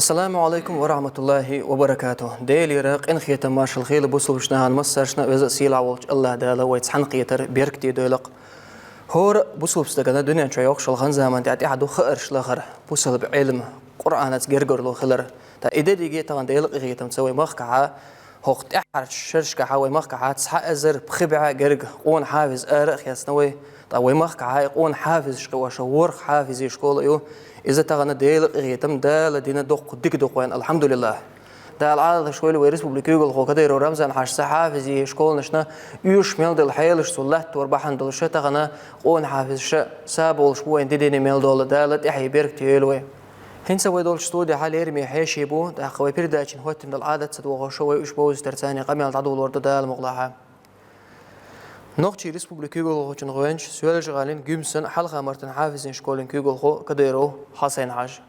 السلام عليكم ورحمة الله وبركاته. ديلي راق إن خيتم مارشال خيل بوصلشنا عن مصرشنا وإذا سيلا والج الله دالا ويتسحن قيتر بيركتي دولق هور بوصل بستقنا دنيا شوي وخشل خان زمان تعطي حدو خيرش لخر بوصل بعلم قرآن تجرجر له خلر تا إذا ديجي طبعا ديلق خيتم تسوي مخكعة هوق تحر شرش كحوي مخكعة تسحق أزر بخبعة جرج قون حافز أرخ يسنوي طوي مخكعة يقون حافز شقوا شور حافز يشكول يو إذا تغنى ديلق غيتم دا لدينا دوق ديك دوقين الحمد لله دا العادة شوي لو ريسبوبليكي يقول خو كده يرو رمزان حاش صحافز يشكول نشنا يشمل دل حيلش صلحت وربحن دل شتا غنا قون حافز شا سابول شوين ديني ميل دول دا لتحي بيرك تيلوي هين سوي دول شتودي حال يرمي حيشيبو دا خوي بيرداچن هوت من العادة سدوغ شوي وشبوز ترتاني قميل تعدول ورد دا المغلاحة نقطة ريسبوبليكي يقول خو جنغوينش سؤال جغالين جيمسن حلقة مرتن حافزين شكولين كيقول خو كده يرو حسين حاج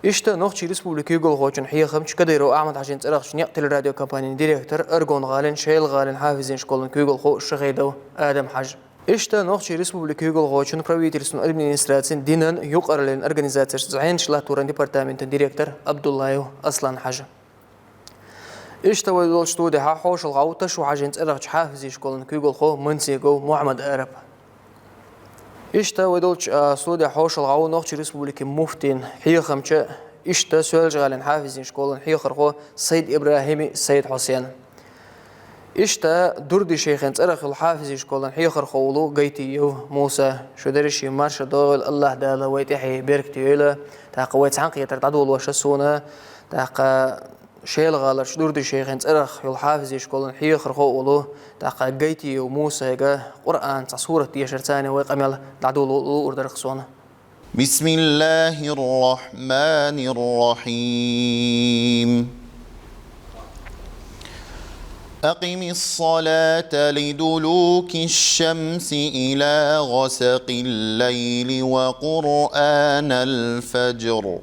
إشتا نقطة ريسبوبليكي يقول خو جن حيخم كده يرو أحمد حاجين ترخش نقتل الراديو كامباني ديريكتور أرجون غالين شيل غالين حافزين شكولين كيقول خو شغيدو آدم حاج إشتا نقطة ريسبوبليكي يقول خو جن براويترسون أدمنستراتين دينن يقرلين أرجانيزاتش زعين شلاتورن ديبارتامنت ديريكتور عبد الله أصلان حاج إشتا ودول شتودي حوش الغوطش وحاجين ترخش حافزين شكولين كيقول خو منسيقو محمد أرب إشتا ودول سودي حوش الغو نقطة ريسبوبليكي مفتين حيخمشة إشتا سؤال جغالين حافزين شكولن حيخر خو سيد إبراهيمي سيد حسين إشتا دردي شيخين ترخ الحافزين شكولن حيخر خولو قيتيو موسى شدرشي مارشا دول الله دالا ويتحي بيركتيولا تاقا ويتحنقية ترتعدول وشسونا تاقا شيل غالر شدوردي شيخين ترخ الحافزين شكولن حيخر خولو تاقا قيتي وموسى يقا قرآن تصورة يشرتاني ويقامل تعدولو وردرخصونا بسم الله الرحمن الرحيم أقم الصلاة لدلوك الشمس إلى غسق الليل وقرآن الفجر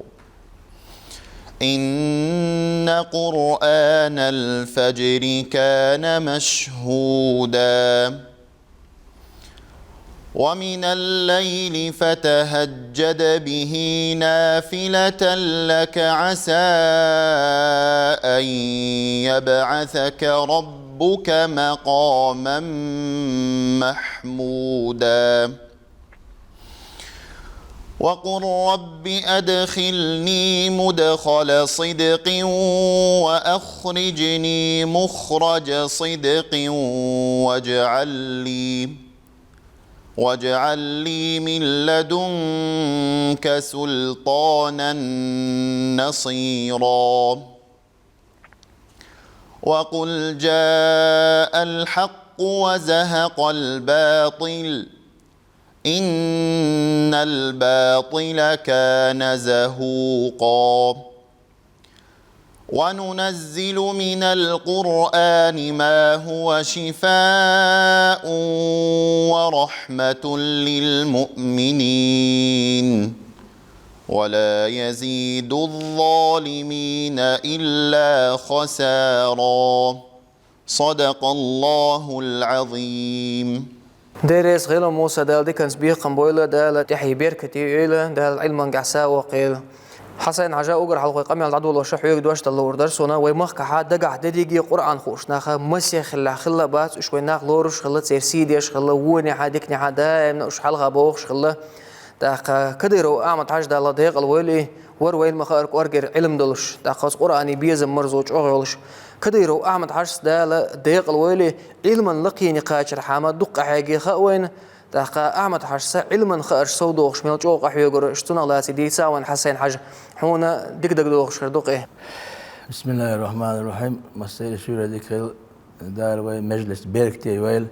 إن قرآن الفجر كان مشهودا ومن الليل فتهجد به نافلة لك عسى أن يبعثك ربك مقاما محمودا وقل رب أدخلني مدخل صدق وأخرجني مخرج صدق واجعل لي من لدنك سلطانا نصيرا وقل جاء الحق وزهق الباطل إن الباطل كان زهوقا وننزل من القرآن ما هو شفاء ورحمة للمؤمنين ولا يزيد الظالمين إلا خسارا صدق الله العظيم. ديريس غير موسى دال دي كان سبيق قنبويلة دال تحي بيركتي إيلة دال علما قعسا وقيل حسين عجاء أقر حلقة قمي على العدو والشح يقدوش تلور درسونا ويمخ حاد دقع دديقي قرآن خوش ناخا مسيا خلا خلا بات وشوي ناخ لورش خلا تسير سيديش خلا ووني حادكني حدايم نقش حلقة بوخش خلا داقا كديرو أعمد حاج دالا ديق الويلي ورويل مخارك وارقر علم دلش داقا قرآني بيزم مرزوج أغيولش كديرو أحمد حاج دالا ديق الويلي علما لقيني قاشر حامد دق حاجي خاوين داقا أحمد حاج علما خارج سودوخش ميل جوق أحيوغر اشتنا الله سيدي ساوان حسين حاج حونا دق دوخش دقه. بسم الله الرحمن الرحيم. مصير شورى ذكر دار ويل مجلس بيركتي ويل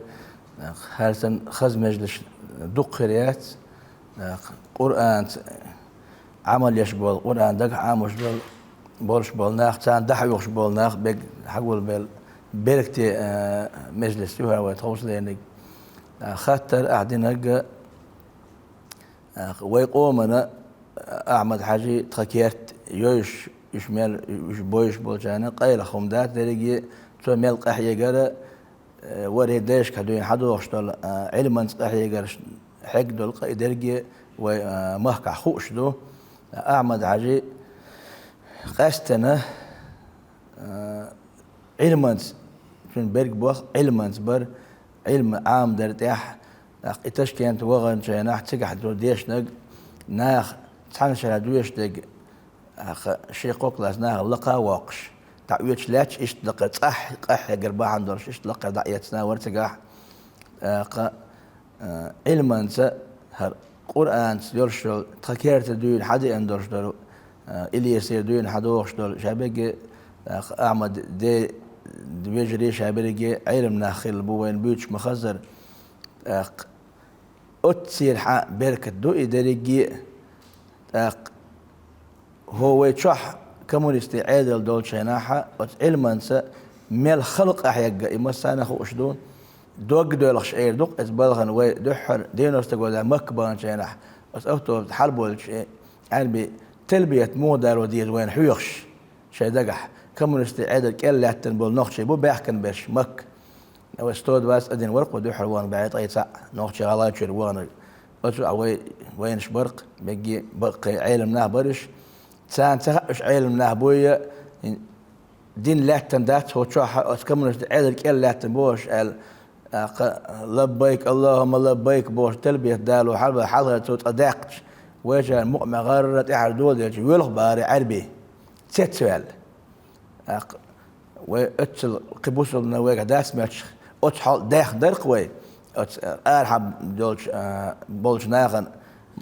هالسن خز مجلس دق خريات قرآن عمل يشبه قرآن دق عام يشبه بولش بولناخ تان دحيوخش بولناخ بيج حقول بيل بيركتي مجلس يوها ويتوصل لينك خاطر قاعدين ويقومنا أحمد حاجي تخكيرت يوش يشمل يش بويش بولجانا قايل خمدات درجي تو ميل قحيه جرا وري داش كدوين حدو وشتل علما قحيه جرا حق دول درجي ومهك خوش دو أحمد حاجي قاستنا علمانس شون برق بوخ علمانس بر علم عام درتاح إتش كانت وغن شيء ناح تجح دو ديش نج ناخ تحنش على دويش دق شيء قوكلاس ناخ لقى واقش تعويش لاتش إيش لقى صح قح قربا عندرش إيش لقى دعيتنا ورتجح علمانس هر قرآن يرشل تكرت دوين حدا اندرش دلو إلياس دوين حدا وقش دل شابك أحمد دي بيجري شابك علم ناخل بوين بيوتش مخزر أتصير حق بركة دو إداريجي هو يتشح كمونيستي عادل دول شيناحة علمانس مال خلق أحياء إمسانا خوش دون دوق دولخش اير دوق اتبالغن وي دحر دينوس تقول مكبان شينح بس اوتو حربوا الشيء يعني تلبيه مودر ودير وين حيخش شي دقح كمونست عدل كلا تنبول نوخشي بو بيحكن باش مك او استود باس ادين ورق ودحر وان بعيط اي ساعه نوخشي غلا تشير وان وين شبرق بقي بقي علمناه برش سان تخش علمناه بويا دين لاتن دات هو تشوح كمونست عدل كلا تنبوش لبيك اللهم لبيك بوش تلبية دالو حلبة حلقة تدقش وجه مؤمن غرت احد دول يجي يلغ باري عربي ست سؤال واتل قبوس النواقع داس ماتش اتحال داخ درقوي ارحب دولش بولش ناغن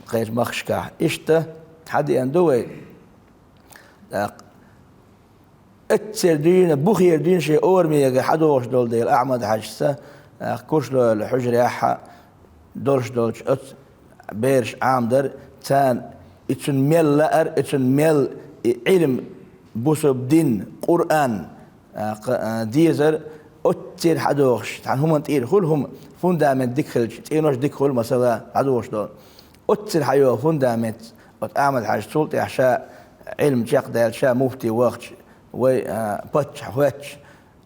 قيس مخشكا اشته حد يندوي اتسر دين بوخير دين شي اورمي حدوش دول ديل احمد حجسه كوش الحجر ياحا دولش بيرش عامدر تان اتشن ميل لأر اتشن ميل علم بوسب دين قرآن ديزر اتير حدوش تان هم انتير خلهم فوندامنت ديكخلش تينوش ديكخل مثلا حدوش دول اتير حيوه فوندامنت اتعمل حاج سلطي عشاء علم جاق ديال شا مفتي وقت وي باتش حواتش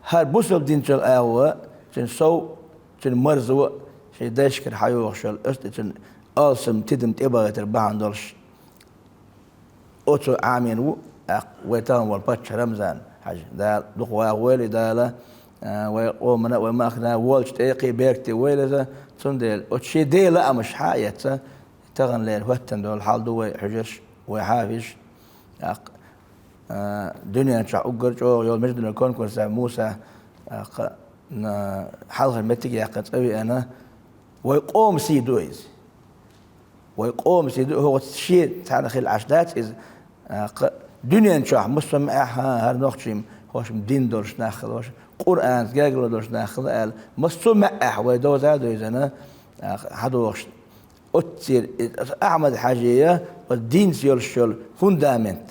هار بوسب دين جل اهوه تن سو تن مرزو شي داشكر حيوه شل است تن ألسم تدم تبغى تربح دولش أوتو عامين ويتان والباتش رمزان حاجة دا دخوا ويلي دا لا ومن وما أخذنا وولش تيقي بيرتي ويلي ذا تندل أتشي دي لا مش حاية تغن لين وقتن دول حال دو حجش وحافش دنيا شع أقر جو يوم مجد الكون كون موسى حلقة المتك يقص أوي أنا ويقوم سيدويز ويقوم سيدو هو الشيء تاع خيل عشدات إذ دنيا نشاح مسلم هر نوخشيم هوش دين دورش ناخذ هوش قرآن جاجلو دورش ناخذ قال مسلم ويدو زادو إذا أنا حدوش أتصير أعمد حاجية والدين سيرشل فوندامنت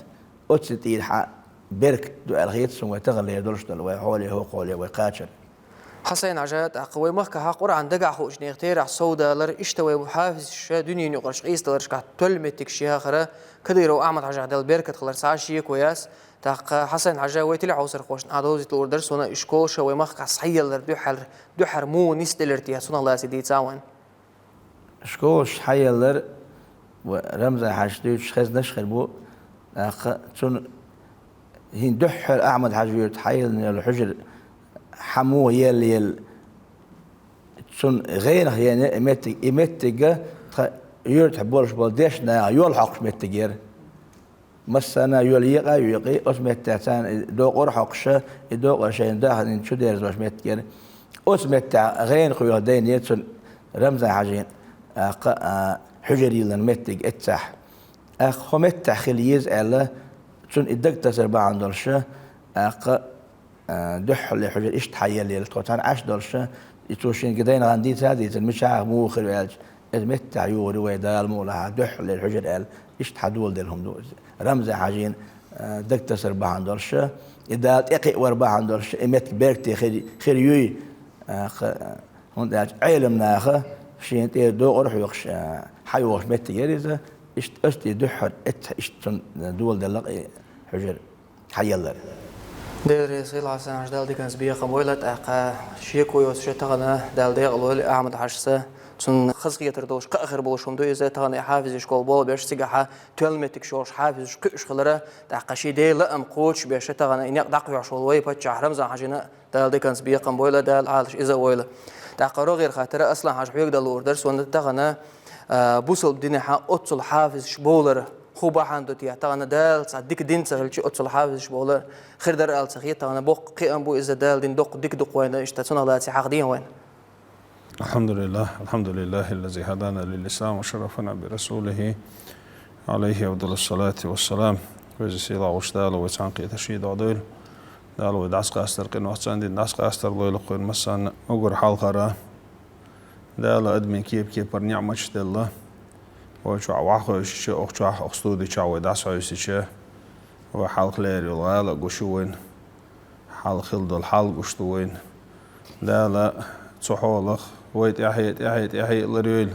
أتصير حق برك دو الغيت سو تغلي دورش دل وحولي هو قولي وقاتل حسين عجات قوي مخك قرآن عن دقع خوش نيختير سودا لر اشتوي وحافظ شا دنيا نقرش قيس لرش كات تلمتك شيها خرا كديرو اعمل حاجه دل بيركت خلر ساشي كويس تاق حسين عجا ويتلي عوسر خوش ادوزي توردر سونا اشكول شوي مخك صحيه لر دحر مو نستلرتي سونا الله سيدي تاون اشكوش حي لر ورمز حاجتي خز نشخر بو تون هين دحر احمد حاجه حيل الحجر حمو يل تون غير يعني إمتى يرتح بولش بالديش نا يلحق متجر مسنا يليقي أسمت تان دو قرحقش دو قرشين ده إن شو دير زوج متجر أسمت غير خيار دين يتون رمز حاجين حجري لن متج اتسح خمت خليز على تون الدكتور سربا عندرش دح اللي حجر إيش تحيل اللي توتان عش درشة يتوشين كدين عندي تادي المشاع مو خير المت عيور ويدال مولا دح اللي الحجر قال إيش تحدول دلهم دول رمز حاجين دكتور سربا عندرشة إذا تقي وربا عندرشة إمت بيرتي خير يوي هون علم ناخه شين تي دو روح يخش حيوش مت جريزة إيش أستي دحر إيش دول دلق حجر حيل دير سيل حسن عجدال دي كان سبيا قمويلة أقا شيكو يوسشة تغنى دال دي غلول أحمد حشسة تون خزق يتردوش كأخر بولشهم دو إذا تاني حافظ يشكول بول بيش سجحة تلمتك شوش حافظ كش خلرة تعقشي دي لأم قوتش بيش تغنى إنك دقوا شول وي بتش رمزان حاجنا دال دي كانس بيقم بويلا دال عالش إذا ويلا تعقرو غير خاطر أصلا حاج بيقدر الأوردرس وان تغنى بوصل بدنا أتصل حافظ شبولر خوبا عنده تيا تغنى دال صدق دين سهلش أتصل حافظ شبولر خير در أل سخيت تغنى بوق قيم بو إذا دال دين دق دق وين اشتتنا لا تحقدين وين. الحمد لله الذي هدانا للإسلام وشرفنا برسوله عليه أفضل الصلاة والسلام. وزيلا وشتال وتعنقي تشيد عدل دال ودعس قاستر قن وحسن دين دعس قاستر لو يلقون مسان أجر حال خرا دال أدمي كيب برنيع الله وشو عواخش شو أخستودي شو دعس عيسى وحال خلير يلا قشوين حال خلد الحال قشتوين دال صحولخ ويت أحيت لريل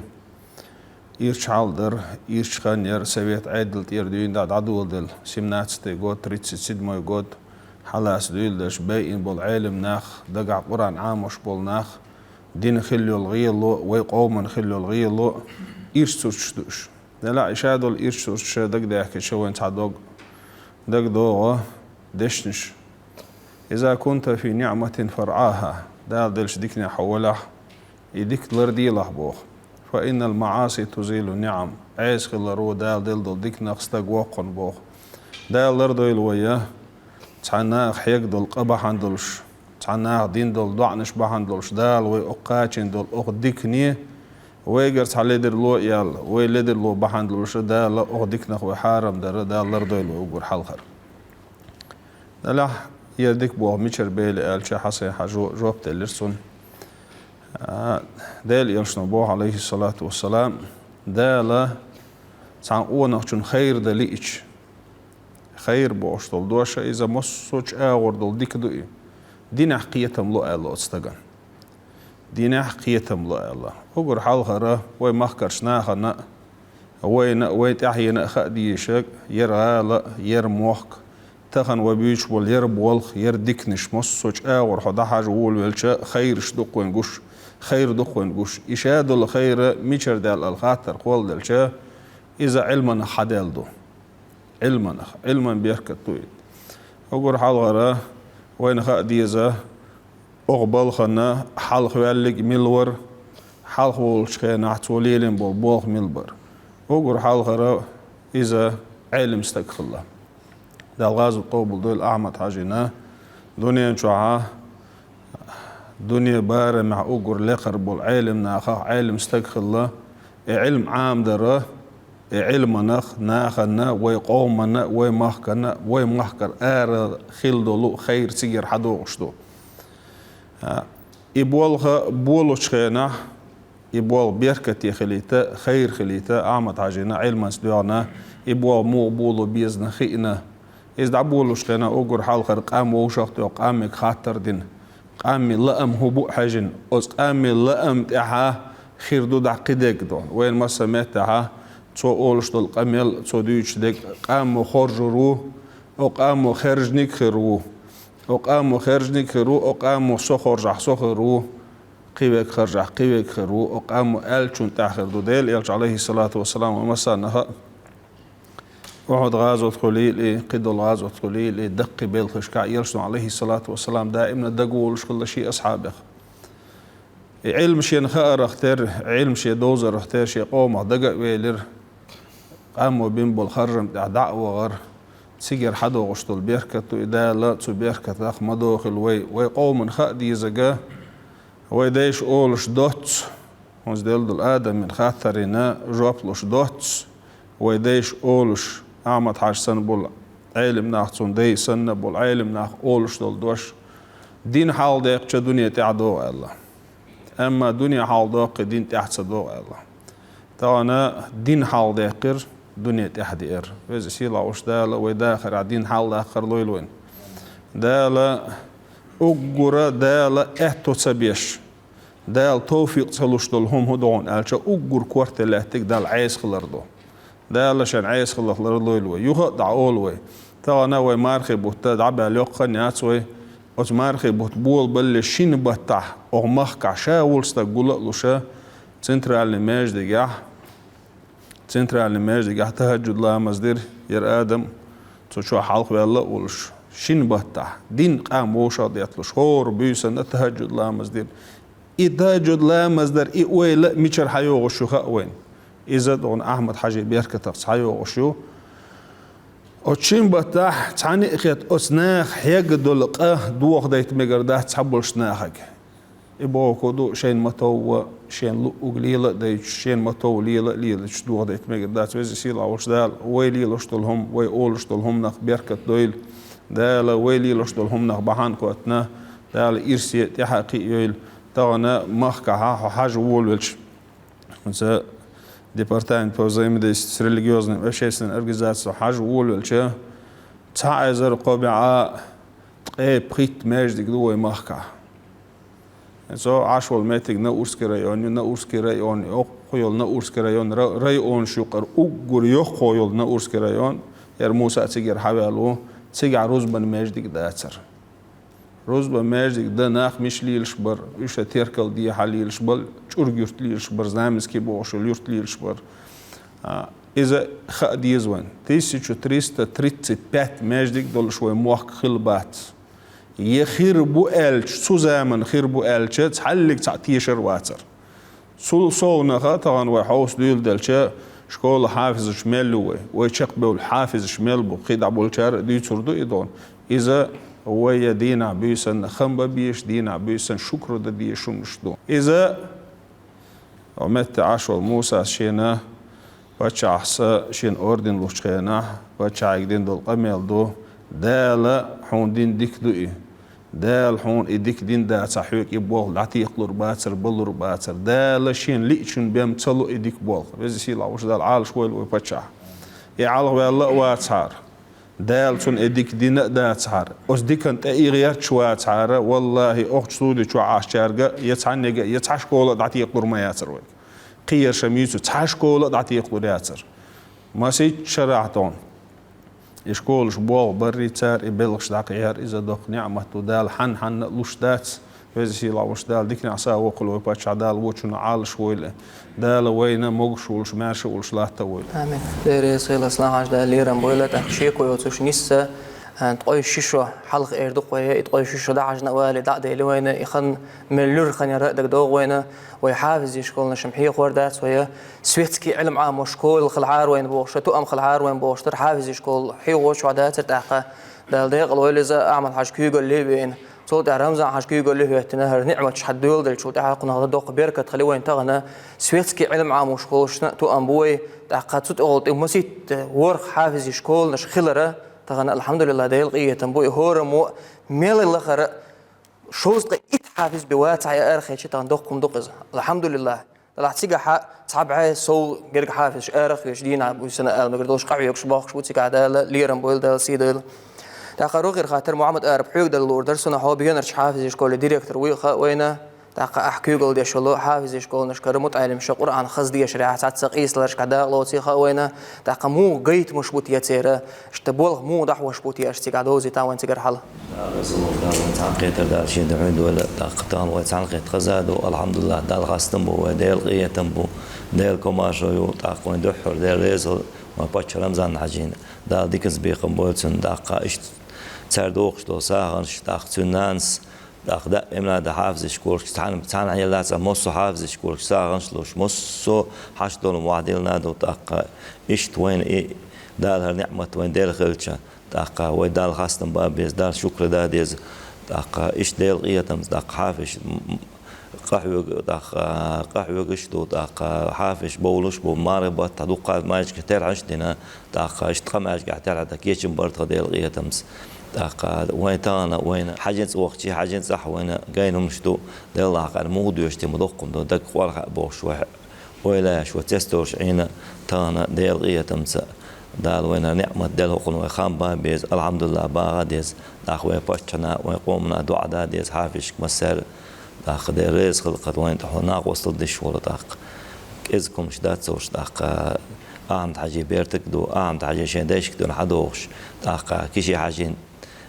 إيرش حالدر إيرش خانير سويت عدل تيردين داد عدول دل سمنات ستيقود تريتس سيدمو يقود حلاس دويل دش باين بول علم ناخ دقع قرآن عاموش بول ناخ دين خلو الغيلو ويقومن خلو الغيلو إيرش سوشدوش لا إشادو الإيرش سوش دق داك شوين تعدوغ دق دوغو دشنش إذا كنت في نعمة فرعاها دال دلش ديكنا حوله يديك لردي لحبوخ فإن المعاصي تزيل النعم عيس خلرو دال دل ديكنا استقواقن بوخ دال لردو الويا تعناق حيق دل قبا حندلش تعناق دين دل دعنش بحندلش دال وي أقاتشن دل أخ ديكني ويقرس على لدر لو يال وي لدر لو بحندلش دال أخ ديكنا خوي حارم دال لردو الويا وقور حلخر دال يديك بوه ميشر بيلي آل شا حسين جواب تلرسون دال يلشنا بوه عليه الصلاة والسلام دال تعن اونخشون خير دليش خير بوش دل دوشا إذا مصوش آور دل ديك دوئي دين حقيتهم لو الله استغن دين حقيتهم لو الله وقر حالغرا وي مخكرش ناخنا وي تحيينا خادي شك يرغالا يرموخك تخن وبيش واليرب والخ يردكنش مصوش آور حدا حاجة والوالشا خيرش دقوين قوش خير دقوين قوش إشاد الخير ميشر دال الخاطر قول دالشا إذا علمنا حدالدو علما بيركت تويد أقول حال غرا وين خاديزا أقبل خنا حال خوالك ملور حال خوالش خينا عطوليلين بالبوخ ملبر أقول حال غرا إذا علم استقخله دا الغاز القوبل دول أحمد حاجينا دنيا نشوعها دنيا بار مع أقر لقرب العلم ناخا علم استقخ الله علم عام دره علم ناخنا ويقومنا ويمحكنا ويمحكر خلدو خير سير حدوغشتو يبولها بولوش خينا يبول بيركتي خليتا خير خليتا أحمد حاجينا علم سدوعنا يبول مو بولو بيزنا خينا إذا بولوش خينا أقر حال خر قام وشخت وقام خاطر دين قام لأم هبو حاجن أز قام لأم تاعها خير دو دقيدك دون وين ما سمعتها تو أولش دل قامل تو ديش دك قام خرجرو وقام خرجنيك خرو وقام خرجنيك خرو وقام سخرج سخرو قيبك خرو وقام ألشون تاخر دو ديل يلش عليه الصلاة والسلام ومسانها وعد غازو تخليل قد الغازو تخليل دق بالخشكع يرسل عليه الصلاة والسلام دائما دقولش كل شيء أصحابه علم شيء نخار اختار علم شيء دوزر اختار شيء قوم دقق ويلر قاموا بين بالخرم دعوة غر سيجر حدو غشتل بيركة إذا لا تبيركة أخ مدوخل وي قوم خادي زجا ويدايش أولش دوتس وزدل دل آدم من خاطرنا جوابلش دوتس ويدايش أولش أحمد حاج سن بول علم ناخ تون دي سن بول علم ناخ أولش دل دوش دين حال ديق دنيا تعدو الله أما دنيا حال ديق دين تعصدو الله تانا دين حال ديقر دنيا تحدير وإذا سيلا وش دالا ويداخر دين حال داخر لويلوين دالا أقرا دالا احتو سبيش دال توفيق سلوش دلهم هدون ألشا أقر كورت اللهتك دال عيس خلردو دال شان عيس خلردو لوي يخد عولوي تانا وي مارخي بوتا دعبا ليقا نياتوي أز مارخي بوت بول بل شين بطح أو مخكع شاول ستقول لشا centralni mejde tahajjud la mazdir yer adam şu halk ve Allah oluş şin batta din qam oşad yatluş hor büyüsen tahajjud la mazdir tahajjud la mazdir öyle miçer hayo oşu hawen izad on Ahmed Haji berkat hayo oşu وشين بتاع تعني إخيات أسناخ يجدل دوخ دايت مجرده تحبل شناخك يبغى كودو شين متو شين لو قليلة دايت شين متو ليلة شدوخ دايت مجرده توزي سيل عوش دال ويلي لشتلهم ويقولشتلهم نخ بيركت دويل دال ويلي لشتلهم نخ بحان كوتنا دال إرسية تحقي يل تغنى مخكها حاجة وولش مثلا Департамент по взаимодействию с религиозными общественными организациями хаж улучше цаизер кобиа прит междик дуой махка. So ашвал метик на Урский район, охойол на Урский район шукар угур йохойол на Урский район, Муса цигер хавялу цигар рузбан междик дацер. Рузбан междик да нах мишлилш бар, иша теркал ди халилш бар, чургюртлилш бар, знаменский бошо люртлилш бар. إذا خديزوان 1335 междик дол швой мох خلبات يخير بو ألش سو زمن خير بو ألش تحلق تعتيشر واتر سو صونا طبعا وحوس ديل دلش شكول حافظ شمال ويشق بول حافظ شمال بو خيد عبول شار دي تردو إدون إذا ويا دينا بيسن خمبا بيش دينا بيسن شكر دا ديشون نشدون إذا عمت عشوال موسى شينا بچاحسا شين أردن لوشخينا بچاعقدين دول قميل دو دال حون دين ديك دوئي دال حون إديك دين دا صحيوك يبوغ لعتيق لور باتر بلور باتر دال شين ليشون بيم تلو إديك بوغ بزي سيلا وش دال عال شويل ويبچاح يعالغ والله واتحار دال تون إديك دين دا تحار أس ديكن تأيغيات شوات تحار والله أخت سودي شو عاشارغا يتحش كولا دعتيق لور ما ياتر ويك قير شميسو تحش كولا دعتيق لور ياتر ما سيت شرعتون يشكولش بوغ بري تار يبلغش داقيار إذا دوق نعمة دال حن لوش دات ويزي لا وش دال ديك نعسا وقل ويباتش دال وچون عالش ويل دال وينا موغش ولش ماشي ولش لا تويل آمين ديري سيلا سلاحاش دال ليران بويلت أخشيكو يوتوش نيسا تقوي شيشو حلق إردق ويا تقوي شيشو دعجنا والي دع ديلي وينا يخن ملور خن يرقدك دوغ وينا ويحافظ يشكولنا شمحيه خوردات ويا سويتكي علم عام وشكول خلعار وين بوشة تؤم خلعار وين بوشتر حافظ يشكول حيوش وعدات تحقا دال ديق الويلزا أعمل حاجكيو قال لي بين صوت رمزان حاجكيو قال لي هتنهر نعمة شحد يولد شو تحقنا دوق بيركة خلي وين تغنى سويتكي علم عام وشكول شنا تؤم بوي تحقا صوت أغلط مسيت ورق حافظ يشكول نش خلره تغنى الحمد لله ديل قية تنبوي هورمو ميل الأخر شوز إتحافظ بواتع يا أرخي شيء تندقكم دقز الحمد لله طلعت سيجا حق صعب عايز سو جرج حافظ أرخ يشدين عبو سنة قال مقدرش قوي يكشباخ شو تيجي عدالة ليرم بويل ده سيدل تأخروا غير خاطر محمد أرب حيق ده الأوردر سنة هو بينرش حافظ يشكول ديريكتور ويخ وينه تاقا أحكي قول ديش الله حافظ يشكول نشكر متعلم شقر عن خز دي شريعة تسق إيسلرش كدا الله تيخا وينه تاقا مو قيت مشبوط يتسيره اشتبولغ مو دحوة شبوط يشتيق عدوزي تاوين تيقر حل تعقيت دار شين دعود ولا تاقتان وتعقيت خزادو الحمد لله دال غاستنبو وديل قيتنبو ديل كوماشو تاقوين دحر ديل ريزل ما باتش رمزان حجين دال ديكز بيقم بولتن داقا اشت تسردوقش دو ساغنش داق تنانس داق دا امنا دا حافظ شكورش تعلم عيالات موسو حافظ شكورش ساغنش لوش موسو حش دول موعديلنا دو داق اشت وين اي دال نعمة وين ديل خلشة داق وين دال خاستن بابيز دال شكر دا ديز داق اشت ديل قيتمز داق حافظ قحوة قشتو داق حافش بولش بو ماربط تدوق ماج كتير عشتنا داق اشتقى ماج كتير عدا كيشن برت ديل قيتمز داق وين تانا وين حاجنس وقتي حاجنس صح وين جاينهم شتو ديل لاقر مود يشتي مدقكم دو دق ورق بوش ولا شو تستوش عينا تانا ديل قيتمز دال وين نعمة ديل هقول وخام بابيز الحمد لله باغاديز داق وين باشنا وين قومنا دعاء داديز حافش مسار داق ديريز خلقت وين تحونا وصل دش ولا داق إذكم شدات سوش داق أعمد حاجة بيرتك دو أعمد حاجة شين دايش كدون حدوش داق كيشي حاجين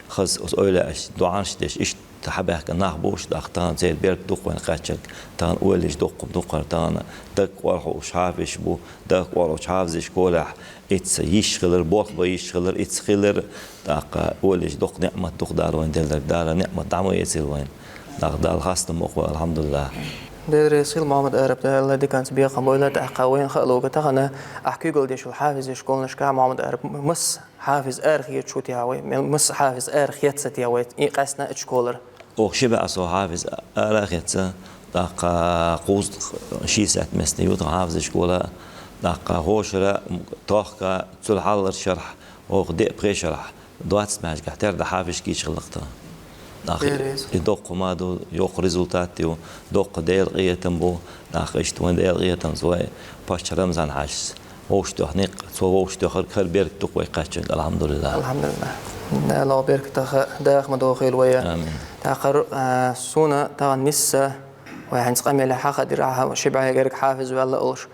خز أولاش دو عنش ديش إش تحبه كناخ بوش دختان زي بيرك دوق وين قاتشك تان أولش دوق تان دك وارحوش حافش بو دك وارحوش حافزش كولح إتس يشغلر بوخ بيشغلر إتس خلر دق أولش دوق نعمة دوق دار وين دار نعمة دعمو يصير وين دق دار خاصة مقوى الحمد لله دير يصير محمد أرب الله دي كانت بيا قبولة تحقوين خلوقة تغنى أحكي قول ديش الحافز يشكون نشكا محمد أرب مس حافز أرخيت شو تياوي مس حافز أرخيت ستياوي قاسنا إشكولر أو شبه أصو حافز أرخيت دق قوز شي سات مسنيوت حافز شكولا دق هوشرة توخك تل حلر شرح أو دي بغي شرح دوات سماش قحتر ده حافز كيش خلقته يدق ما دو يوق ريزولتاتيو دق دير غيه تنبو ناخشت وين دير غيه تنزوي باش رمزان حاس وش تحنيق سو وش تخر كل بيرك تقوي قاتش الحمد لله الحمد لله لا بيرك تخ داخ مدوخيل ويا امين تاخر سونا تا نسا وين سقمي لحق درعها شبعه غيرك حافظ ولا اوش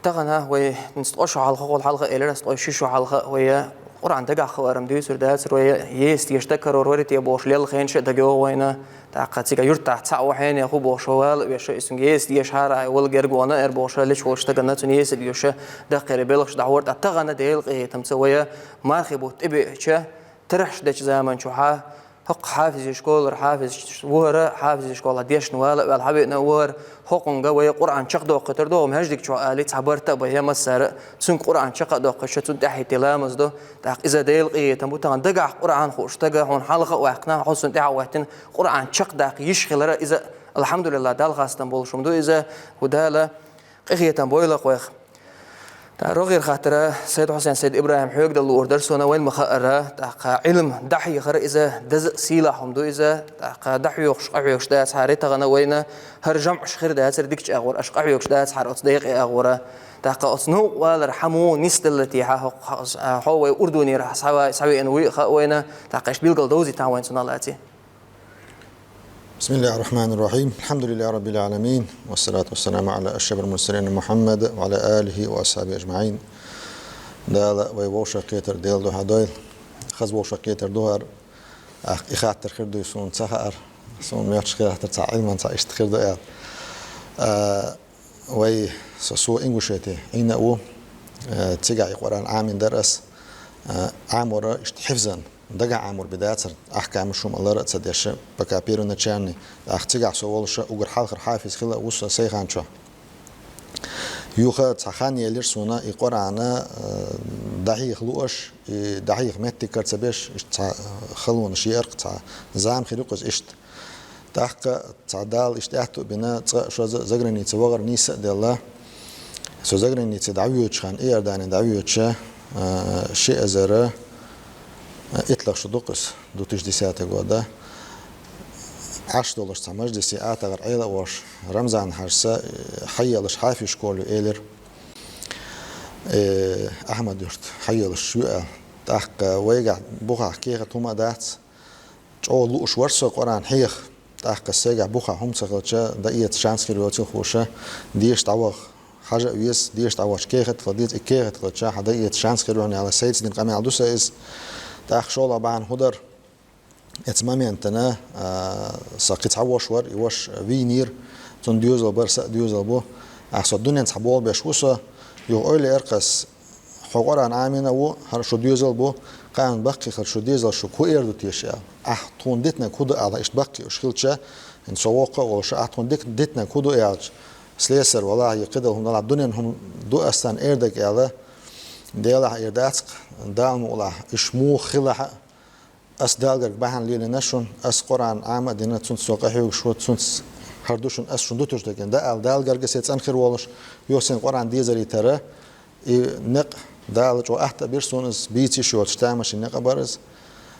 تغنا وي نستقش على الحلقه الى نستقش على الحلقه ويا قرآن دقة خوارم ديسور داسر ويا يست يشتكر ورورت يبوش ليل خين شد دقة وينا تاقتك يرتع تسع وحين يخو بوشوال ويش اسم يست يشهر أول جرجوانا إربوش ليش وش تجنا تنيس اليوش دقة بيلقش دعورت أتغنا ديل قيه تمسويا ما خبوت إبي شة ترحش دش زمان شوها حق حافز يشكول حافز وهر حافز يشكول ديش نوال والحبيب نور حقن جوي قرآن شق دو قطر دو مهجدك شو آلت عبرت بيا مسار سن قرآن شق دو قشة سن تحت تلامز دو تاق إذا ديل قيه تموتان دقع قرآن خوش تجا هون حلقة وحقنا حسن تعوهتن قرآن شق داق يشغل إذا الحمد لله دال خاصة بول شمدو إذا ودالا قيه تنبويلق ويخ تروغير خاطر سيد حسين سيد إبراهيم حيوك دل أوردر سونا وين مخاطرة تاق علم دحي خر إذا دز سيلاحهم دو إذا تاق دحي يخش قعيوش داس حاري تغنا وين هرجمع شخير داس رديكش أغور أش قعيوش داس حار أصدقائي أغورا تاق أصنو والرحمو نستلتي هو أردني راح سوي إنوي وين تاق إيش بيلقل دوزي تاوين سونا لاتي. بسم الله الرحمن الرحيم الحمد لله رب العالمين والصلاة والسلام على أشرف المرسلين محمد وعلى آله وأصحابه أجمعين دال ويوشا كيتر ديل دو هدويل خز ووشا كيتر دوهر إخاتر خير دو يسون تسهر سون مياتش خير حتر تسع علما تسع إشتخير دو إيال وي سو إنغوشيتي إينا أو تيجا يقران عامين درس عامورا اشتحفزن دقع عامور بداية أحكام شوم الله رأت سديش بكابيرو نتشاني أختجع سوالش أجر حلقر حافظ خلا وصل سيخان شو يوخا تخاني يلير سونا يقرأ عنا دحيخ لوش دحيخ متى كرتبش خلون شيء أرق زعم خلوقش إشت تحق تعدال إشتأتو بنا شو زجرني توغر نيس دالله سو زجرني تدعويوش خان إير داني دعويوش شيء زره إطلاق شدوقس دو تجديسات جودا $10 تمجدسي أتغر عيلة وش رمزان حرسة حيالش حافي شكولو إيلر أحمد يرت حيالش شوئة تحق ويقع بوخا كيغة هما دات جو لوش ورسو قران حيخ تحق سيقع بوخا هم سغلتشا دقية شانس كيلواتي خوشة ديش تعوغ حاجة ويس ديش تعوغ كيغة تلديت إكيغة تلدشا حدقية شانس كيلواني على سيد سنين قامي عدوسة إز تاخ شغل بعن هدر اتمامي انتنا ساقيت عوشور يوش فينير تون ديوزل برس ديوزل بو احسو الدنيا تحبول بيشوسا يقول لي ارقص حقور عن عامنا و هر شو ديوزل بو قان بقي خر شو ديوزل شو كوير دو تيشا تون ديتنا كودو على ايش بقي وشخلتشا ان سواقه وش تون ديتنا كودو ايش سليسر والله يقدر هم على الدنيا هم دو استان ايردك على ديلا إيرداتك دام ولا إشمو خلها أس دالجر بحن ليل نشون أس قرآن عام دينا تون سوقه وشو تون هردوشون أس شون دوتوش لكن ده دالجر جسيت أنخر والش يوسين قرآن ديزري ترى نق دالج وأحد بيرسون بيتي شو تشتامش النق بارز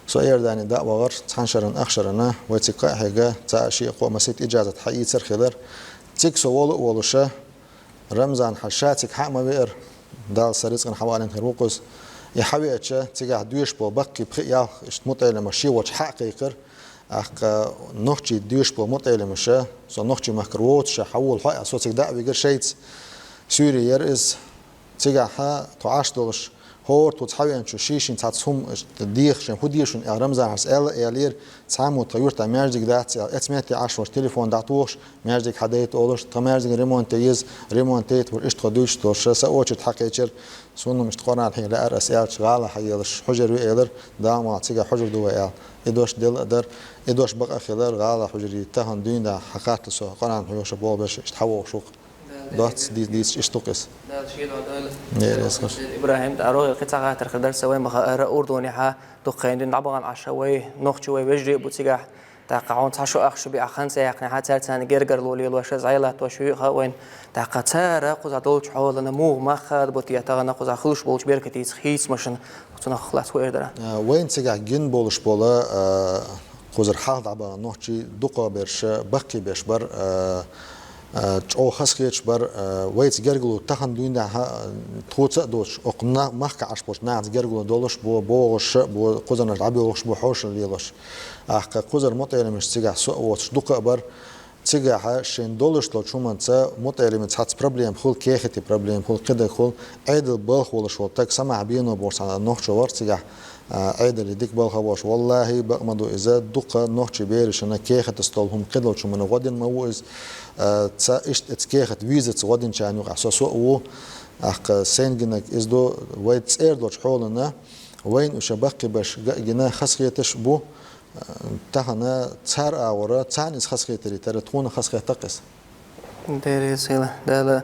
سو إيرداني دا وغر تحنشرن أخشرنا ويتقى حاجة تعشي قوة مسيت إجازة حقيقي ترخدر تيك سوالو والشه رمزان حشاتك حق ما بير دال سريزقن حوالين خروقس يحوي اتشا تيجا دويش بو بقي بخيا اشتمطيل ماشي وش حقيقر اخ نوختي دويش بو مطيل ماشا سو نوختي مكروت شا حول حق صوتك دا بيغير شيت سوري يرز تيجا ها $10 هور تحاول شو شيشين تاتهم ديخ شن هديشون رمزان هرس إلير تعمو طيور تمارجك دات اسمعتي 10 تليفون داتوش مارجك حديت أولش تمارجك ريمونتيز ريمونتيت ورشت قدوش توش سأوش تحقيقر سونو مش تقرن الحين لا أرس إل شغالة حيلش حجر وإلر دام تيجا حجر دوا إل إدوش دل أدر إدوش بقى خلال غالة حجري تهن دين دا حقات لسه قرن حيوش بول باش تحول شوق دوت دي اشتوقس إبراهيم داروغ قطعة ترخدر سوي مخا أردني ها دقين دين عبغان عشوي نخشوي بجري بوتيجا تاقعون تحشو أخشو بأخان سيقنا حتى تاني جرجر لولي لوش زعيلات وشوي وين تاقتار قوز دولش حول نمو ما خاد بوتيا تاغنا قوز خلوش بولش بيركتي خيس مشن وتنا خلاص ويردرا وين تيجا جن بولش بولا قوز الحال عبا نوحشي دقة برش بقي برش بر أو خسكيتش بر ويت جرجلو تهن دوينا توت دوش أقنا مخك عش بوش ناس جرجلو دولش بوش بو قزن العبي وش بوحوش الليلش قزر مطير مش تيجا سوء وش دقة بر تيجا شين دولش لو شو من تا مطير من تحت بروبليم خل كيختي بروبليم خل كده خل عيد البالخ ولا شو تك سمع بينه بورس على نوح شوار تيجا عيد اللي ديك بالخ واش والله بقمدو إذا دقة نوح تبيرش أنا كيخت استولهم كده وشو من غدين موز تا إشت إتكيخت فيزت غدين شانو عساسو و سينجنك إزدو ويت سيردوش حولنا وين وشبقي باش جنا خسخيتش بو تهنا تار أورا تانيس خسخيتري ترى تكون خسخيت تقص. ديري سيلا دالا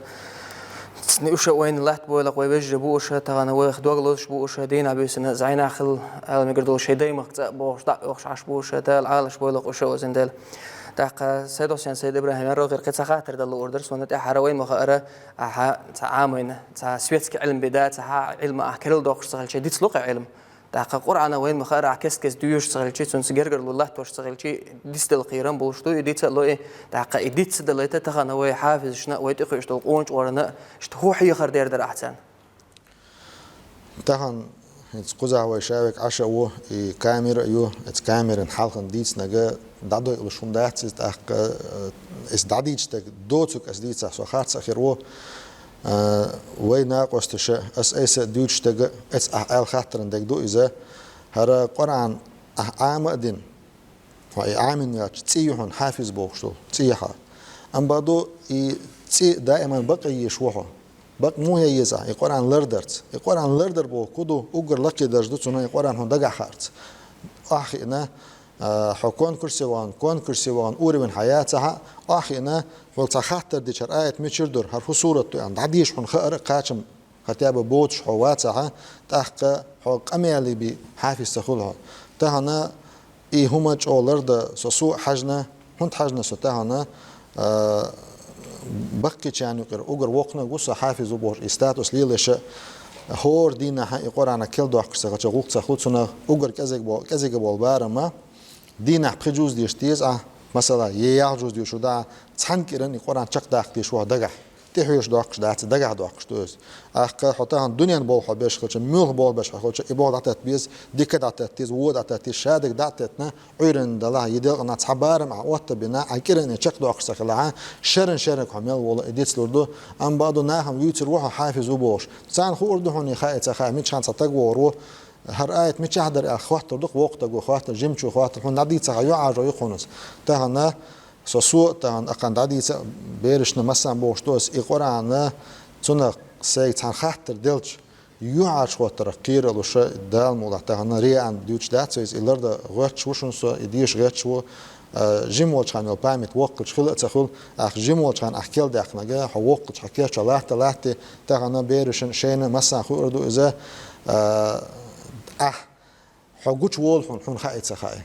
وش وين لحت بولا قوي بيج بوش تغنا واخ دوغلوش بوش دينا بيسنا زعينا خل على مقدر شيء دايما بوش دا وش عش بوش دال عالش بولا وش وزن دال تاق سيدوسيان سيد إبراهيم رو غير قصة خاطر دل أوردر سونة حروين مخارة تعامين سويتك علم بداية علم أكل دوخش صغل شيء ديت لقى علم تاق قرآن وين مخارة عكس كس دويش صغل شيء سنسجرجر لله توش صغل شيء ديت القيران بولشتو يديت لو تاق يديت دلته تخنا وي حافظ شنا ويتقيش تلقونش ورنا هو حي خر دير أحسن تهن قزع ويشارك عشاء كاميرا يو كاميرا حلقة ديت نجا دادو يلشون دات داديج دوتك أسديت سخات سخيرو وينا قستش أس دوتش تج أل خاطرن دو إذا هرا قرآن عامدين عامين يا تيهون حافظ بوخشو تيها أم بعدو تي دائما بقي يشوحه بق مو هي يزع القرآن لردرت القرآن لردر بو كدو أجر لقي درجة سنة القرآن هون دقع خارت أخينا حكون كرسيوان كون كرسيوان أوري من حياتها أخينا قلت خاطر دي شرآية ميشردر هرفو صورة يعني عديش حن خير قاتم خطيابة بوتش حواتها تحق حق أميالي بحافظ تخلها تهنا إيه همج أو لرد سوء حجنا هنت حجنا ستهنا بقي يعني أجر وقنا قصة حافظ وبور استاتوس ليلش هور دينا حق القرآن كل دوح كسر تقول تخلص سنة أجر كذا بول بارما دينا بخجوز ديشتيز مثلا يعجوز ديشو دا تحنكرن القرآن شق داخ ديشو دقح تحيش داخش دات دقح داخش دوز حتى الدنيا بول حبيش خلش ميل بول باش خلش إباد عتت بيز ديك عتت تيز وود عتت تيز شادك دعتتنا عيرن دلا يدل نات حبار مع وقت بنا عكرن شق داخش سخلعه شرن حمل ولا إديت لردو أم بعضو ناهم يوتر روح حافظ وبوش سان خو أردو هني خايت خامين شان تقوى هر آية متشهدر أخوات دق وقت جو أخوات جمش أخوات هون عديد سعيو عجو يخونس تهنا سوء تهن أقن عديد بيرشنا مثلا بوشتوس القرآن تنا سيد عن خاطر دلش يعاش وترقير لوش دال موضع تهنا ريان ديوش داتسويز إلرد غيرش وشون سو إديش غيرش و جمول كان البامت وقت خلق تخل جمول كان أحكيل داخل نجا وقت حكيش ثلاثة تهنا بيرشن شين مثلا خو أردو إذا حقوق وول حن خايت سخاي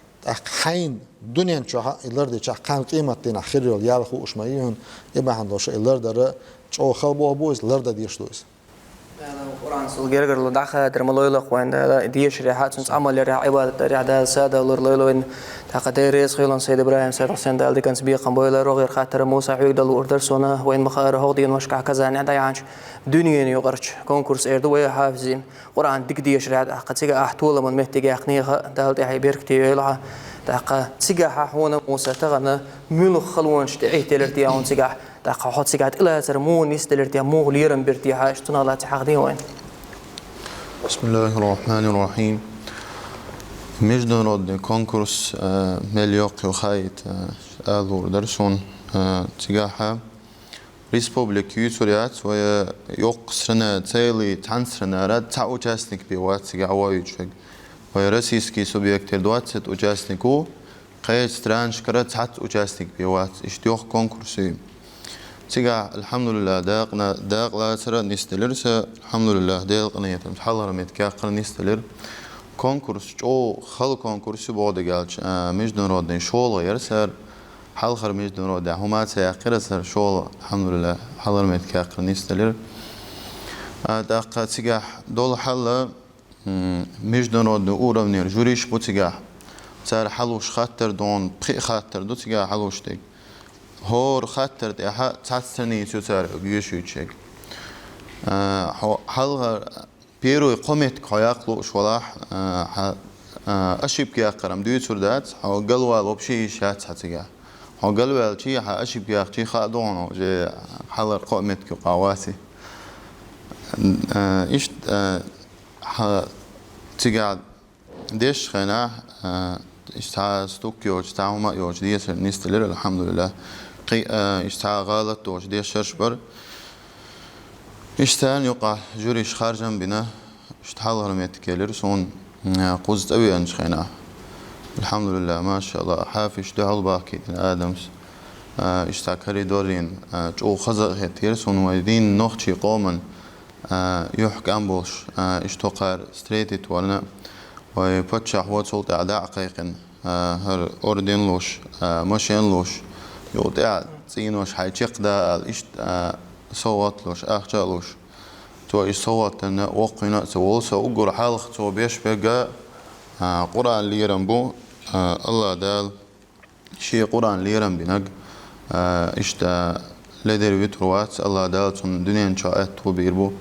حين دنيا شو إلرد شو كان قيمة تنا خير يال خو إشماعيلهم يبقى عندوش إلرد را شو خلبوا أبوز إلرد ديشلوز. القرآن سلجرجر لدخل درملويل وين ديش ريحات سنس عمل ريح عبادة ريح ده سادة لورلوين تقديريس خيلون سيد إبراهيم سيد حسين دال دي كان سبيق قنبويل روغير خاطر موسى عيد دل أوردر سونا وين مخار هودين مشكع كذا نعدا يعنش دنيا يقرش كونكورس إردوية حافظين قرآن ديك ديش ريحات قد سيجا أحطول من مهتجي أخنيها دال دي حيبيرك تيلها تاقا سيجا حونا موسى تغنى ملو خلوان شتعيه تلرتياون سيجا تاقا حط سيجا إلا سرمون يستلرتيا مو ليرن برتيها اشتنا لا تحقدين وين بسم الله الرحمن الرحيم. مجدن رد كونكورس مليوق وخايت آذور درسون تجاحة ريسبوبليك يوتوريات ويوق سرنا تيلي تعنسرنا راد تاع участник بيوات تجاع وايجوج ويرسيسكي سوبيكتر دواتت участнику قيت سترانش كرات حت участник بيوات اشتيوخ كونكورسي تيجا الحمد لله داقنا ترى نستلرس الحمد لله داقنا يتم حلر متكاقر نستلر كونكورس جو خل كونكورس بعد قالش مجدن رودن شغل يرسر حلخر مجدن رودن هما تيقر سر شغل الحمد لله حلر متكاقر نستلر داقا تيجا دول حل مجدن رودن أورا منير جوريش بو تيجا سر حلوش خاطر دون بخي خاطر دو تيجا حلوش تيج هور خاطر ده تاتسني تيوتر بيشويتشك حلغر بيرو قمت قياقلو شولاح أشيب كيا قرم ديوتر دات هو قلوا لبشي شات حتيجا هو قلوا لشي أشيب كيا شي خادونه جي حلغر قمت كقواسي إيش تيجا ديش خنا إشتها ستوكيو إشتها هما يوج ديسر نستلر الحمد لله إشتها غلط توج ديش شرشبر إشتها يقع جوريش خارجا بنا إشتها الهرميت كيلر سون قوزت أوي أنش خنا الحمد لله ما شاء الله حافش دعو الباقي آدمس إشتها كريدورين جو خزق هتير سون ويدين نوخشي قوما يحك أمبوش إشتوقار ستريتت ورنا ويبتشح وصلت أعداء قيقن هر أردن لوش مشين لوش يوضع تسينوش حيشق دا الإشت صوت لوش أخجا لوش تو إش صوت أن وقنا سوول سأقول حالخ تو بيش بقى قرآن ليرن بو الله دال شيء قرآن ليرن بنق إشتا لدر ويتروات الله دال تون دنيا شاءت تو بيربو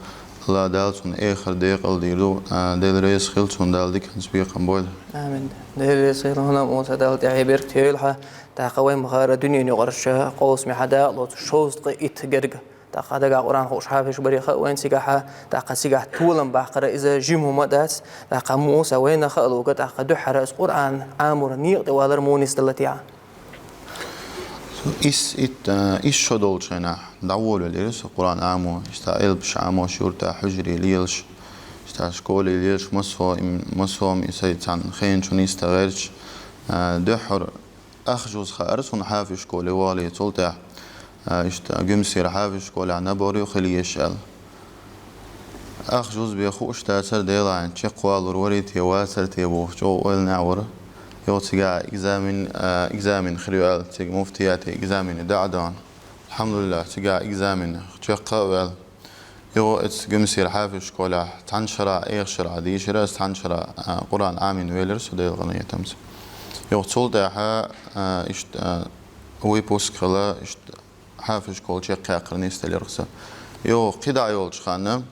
الله دالتون آخر دقيقة ديرو دل رئيس خلتون دال ديك نسبيق بول. آمين. دل رئيس هنا موسى دال تعبير تيلها تقوي مغارة دنيا نقرش قوس محدا لوت شوز قيت جرج تقدر قرآن خوش حافش بريخة وين سجاحة سجاح طولن بحقرة إذا جيمه مدات موسى وين خلوا قد دحرس قرآن عامر نيق والر مونس دلتيا. إيش شدول شنا دعوة لليرس القرآن عامو استعيل بش عامو شورتا حجري ليلش استعشكولي ليلش مصفوم يسيت عن خين شون يستغيرش دحر أخجوز خارس ونحافش كولي والي تلتع جمسير حافش كولي عن نبوري وخلي يشال أخجوز بيخوش تأثر ديلا عن شقوال وروريت يواسر تيبوه جو والنعور يو تيجا إكزامن خريوال تيجا مفتياتي إكزامن دعدان الحمد لله تيجا إكزامن تشقى يو إتس جمسير حافش كولا تنشرة إيشرة دي شرة تنشرة قرآن آمين ويلرس وديل غنية تمس يو تولدها إشت ويبوس خلا إشت حافش كول شقى قرنيست لرسة يو قدا يولش خانة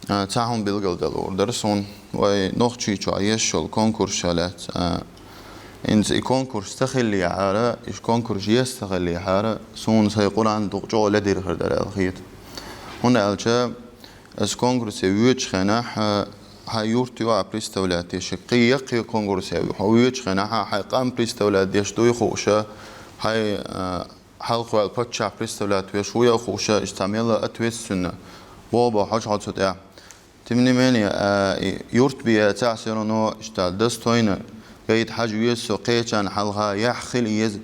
تاهم بيلقل دلور درسون ونوخشي شو عيشول كونكورس شالات إنز كونكورس تخلي حارة إيش كونكورس يستخلي حارة سون سيقول عن دقجو لدير خردر الخيط هنا ألجا إس كونكورس يوجد خناح هيورتيو عبريستولات شقية قي كونكورس يوجد خناح هيقام بريستولات يشدوي خوشة هاي حلقة البتش عبريستولات ويشوية خوشة استعمل أتويس سنة وابا حاج حد سطع تمني مني يورت بيا تعسرنو اشتال دستوين قيد حاج ويسو قيتشان حلقة يحخل يز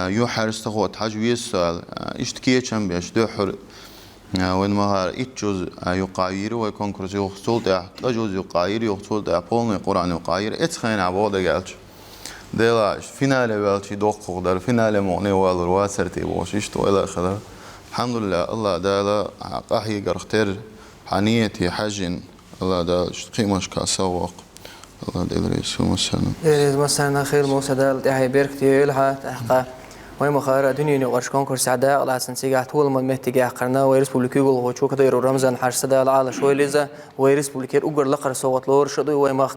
يحرس تخوت حاج ويسو اشتكيتشان بيش دوحر وين مهار اتجوز يقاير ويكون كرس يخصول ده تجوز يقاير يخصول ده بولن القرآن يقاير اتخين عبادة قالش دلاش فينال بالشي دوق قدر فينال مغني والر واسرتي وش يشتو إلى آخره الحمد لله الله دالا قاحي قرختير حنيتي حجن الله دال قيمش كسواق الله دل رسول مسلم مثلا خير موسى دال تعي بيركتي لها تحقق وين مخارج دنيا نقرش كونكورس عداء لا سنسيجا طول ما مهتجا قرنا ويرسبوليكي يقول هو شو كده رمزان حرسدا على شوي لذا ويرسبوليكي أجر لقر صوت لور شدوا وين ما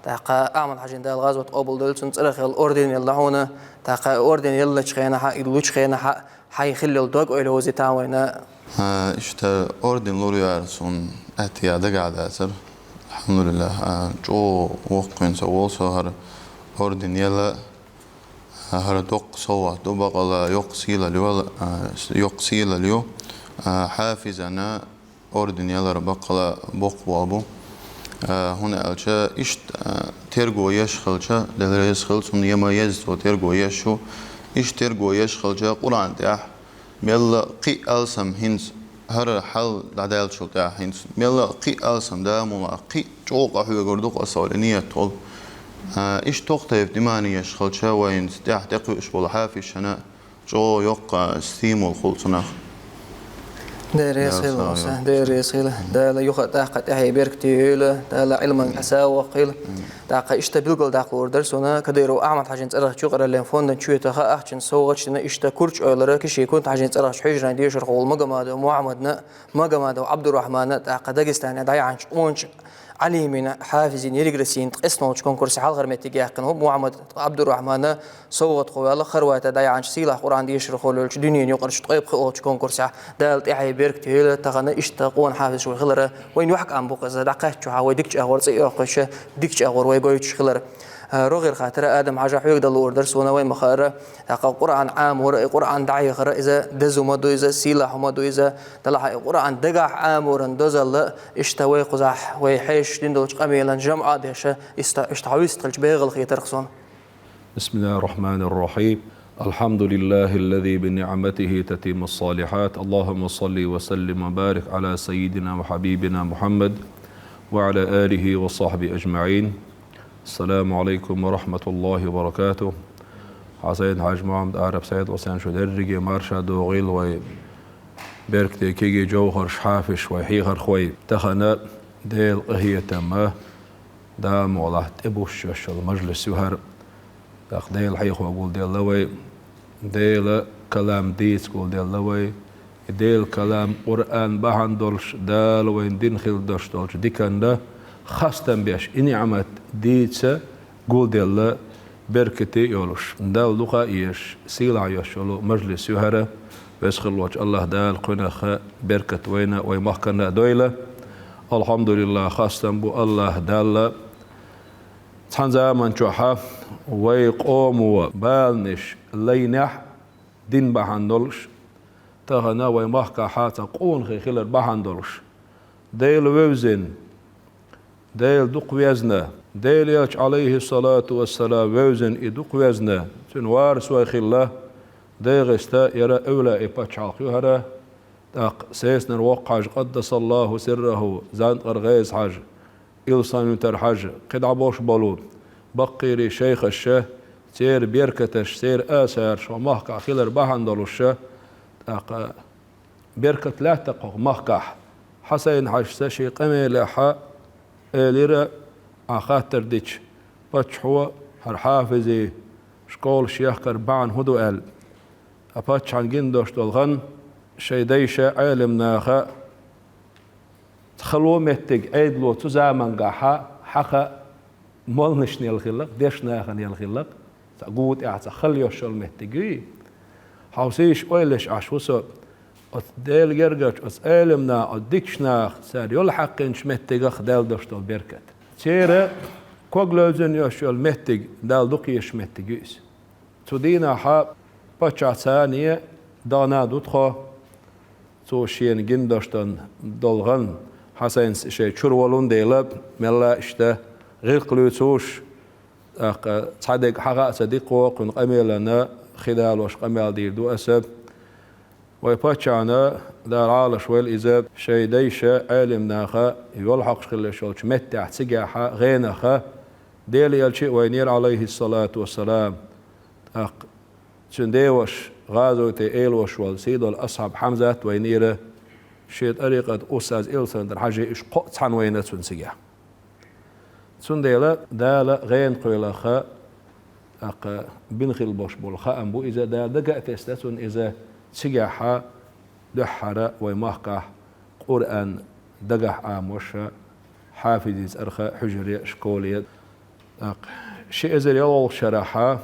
تحقق أعمل حاجة ده الغاز وتقابل دول سنترخ الأردن يلا هنا تحقق الأردن يلا تشخينا حق يلوش خينا حق حيخلي الدق إلى وزي تاوينا إشتا أردن لوري عرسون أتيا دقع داسر الحمد لله جو وقين سوول سهر أردن يلا هر دوق سوا دوبق الله يقسيل اليو حافظنا أردن يلا ربق الله بق وابو هنا ألشا إشت ترجو يشخلشا دلريس خلصم يما يزتو ترجو يشو إشت ترجو يشخلشا قرآن تاح ميلا قي ألسم هنس هر حل دعدال شو تاح هنس ميلا قي ألسم دا مما قي جوق أحوي قردوق أصولنية طول إيش تقطيف دماني يشخلشا وين تاح تقوي إشبول حافش هنا جو يوق ستيمو الخلصناخ دير يسيل دير يسيل دا لا يخ تاقت هي بيركتيل دا لا علم اساوق قيل تاق اشتبيل داق وردرس هنا كديرو احمد حاجين صرخ شوقر لين فوندن شويتا اخشن سوغشنا اشتا كورچ اولر كشي كنت حاجين صرخ حجران دي شرخ والمقماد محمدنا مقماد عبد الرحمن تاق دغستان دايعن اونش علي من حافزين يرجرسين قسنوش كونكورس حال غرمتي جاكن هو محمد عبد الرحمن صوت خوال خروات دايعن سيلا قران دي يشرخ لولش دنيا يقرش طيب خوش كونكورس دالت اي بيركت هيل تغنى اشتاقون حافز شو خلره وين وحق ام بوقز دقات شو هاوي ديكش اور سي اخش ديكش اور وي جويش خلره روغير خاطر ادم حاجه حيق دل اوردرس ونا وين مخاره قران عام ور قران دعي خر اذا دزو مدو اذا سيلا مدو اذا طلع قران دغح عام ورن دزل اشتوي قزح ويحيش دندوش قميلا جمعه دهش اشتعويست تلج بيغل خيتر خصون. بسم الله الرحمن الرحيم. الحمد لله الذي بنعمته تتم الصالحات. اللهم صل وسلم وبارك على سيدنا وحبيبنا محمد وعلى آله وصحبه أجمعين. السلام عليكم ورحمة الله وبركاته. حسين حاج محمد عرب سيد وسان شدرجي مارشا دوغيل وي بيركتي كيجي جوهر شحافش ويحيغر خوي تخنا ديل هي تما دام والله تبوش المجلس يهر ديل حيخ وقول ديل لوي ديل كلام ديس قول ديل لوي ديل كلام قرآن بحندولش دال وين دين خيل دوش دولش ديكندا خاستن بيش إني عمت ديتسا قول ديلا بركتي يولوش دال لغا إيش سيلع يشولو مجلس يهرة بيسخل وجه الله دال قناخ بركت وينا ويمحكنا دويلة الحمد لله خاستن بو الله دال تحنزا من جوحا ويقوموا بالنش لينح دين بحندولش تغنا ويمحكا حاتا قون خيخيلر بحندولش ديل ووزن ديل دق وزنا ديل ياج عليه الصلاة والسلام وزن إدق وزنا تنوارس ويخلا ديغستا يرى أولى إباتش عالخيوهرة تاق سيسنر وقعج قدس الله سره زانت غرغيز حاج إلصان ينتر حاج قد عبوش بالون بقيري شيخ الشه سير بيركتش سير آسار شو محكع خيلر بحندلو الشه تاق بيركت لا تقو محكع حسين حاج سشي قمي لحا ليرا عخاطر ديش باتشحوا هر حافظي شكول شيخ كربان هدو قال أباتش عن جندوش دولغن شي ديشة عالم ناخا تخلو متك عيدلو تزامن قاحا حقا مولنش نيالخلق ديش ناخا نيالخلق تقود اعتخليو شو المتقوي حوسيش اويلش عشوسو ديل جرجش عالمنا ديكش ناخ سار يلحق انش متقخ دال دوشتو بركت تيرا كوغلوزن يشو المتق دال دوقيش متقويس تودينا حا بچا ثانية دانا دوتخو تو شين جندوشتن دولغن حسين شي چورولون ديلب ملا اشته غير قلوتوش تصدق حقا صديقو قن قميلنا خلال وش قميل دير دو أسب ويباتشانا دار عالش والإزاب شي ديشة عالم ناخا يلحق شخل شولش متع تسقاحا غينخا ديل يلشي وينير عليه الصلاة والسلام تنديوش غازوتي إيلوش والسيدو الأصحاب حمزة وينير شي طريقة أستاذ إلسان در حاجة إش قطع عن وينة تنسقاح تنديلا دالا غين قيلخا بنخل بوش بولخا أنبو إذا دال دقا تستسون إذا سقاحا دحرا ويمحكا قرآن دقح آموشا حافظيز أرخا حجرية شكولية شيء إذا يلول شرحا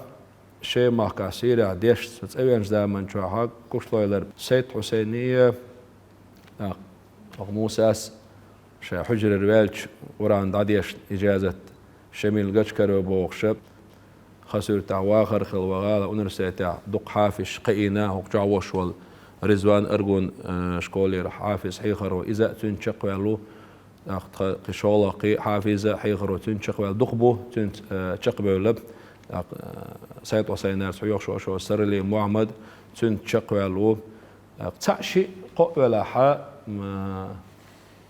شيء محكا سيرا ديش تتأوين زامن شوحا كشلويلر سيد حسينية موساس شا حجر الرواج وران داديش إجازة شميل قش كرو بوخشب خسر تعواخر خل وغالا ونرسيتع دق حافش قينا وقجعوش وال رزوان أرجون شكولي رح حافظ حيخرو إذا تنشق والو قشولة قي حافظة حيخرو تنشق وال دقبو تنشق بولب سيد وسينار سيوخ شو سرلي محمد تنشق والو تعشي قولا حا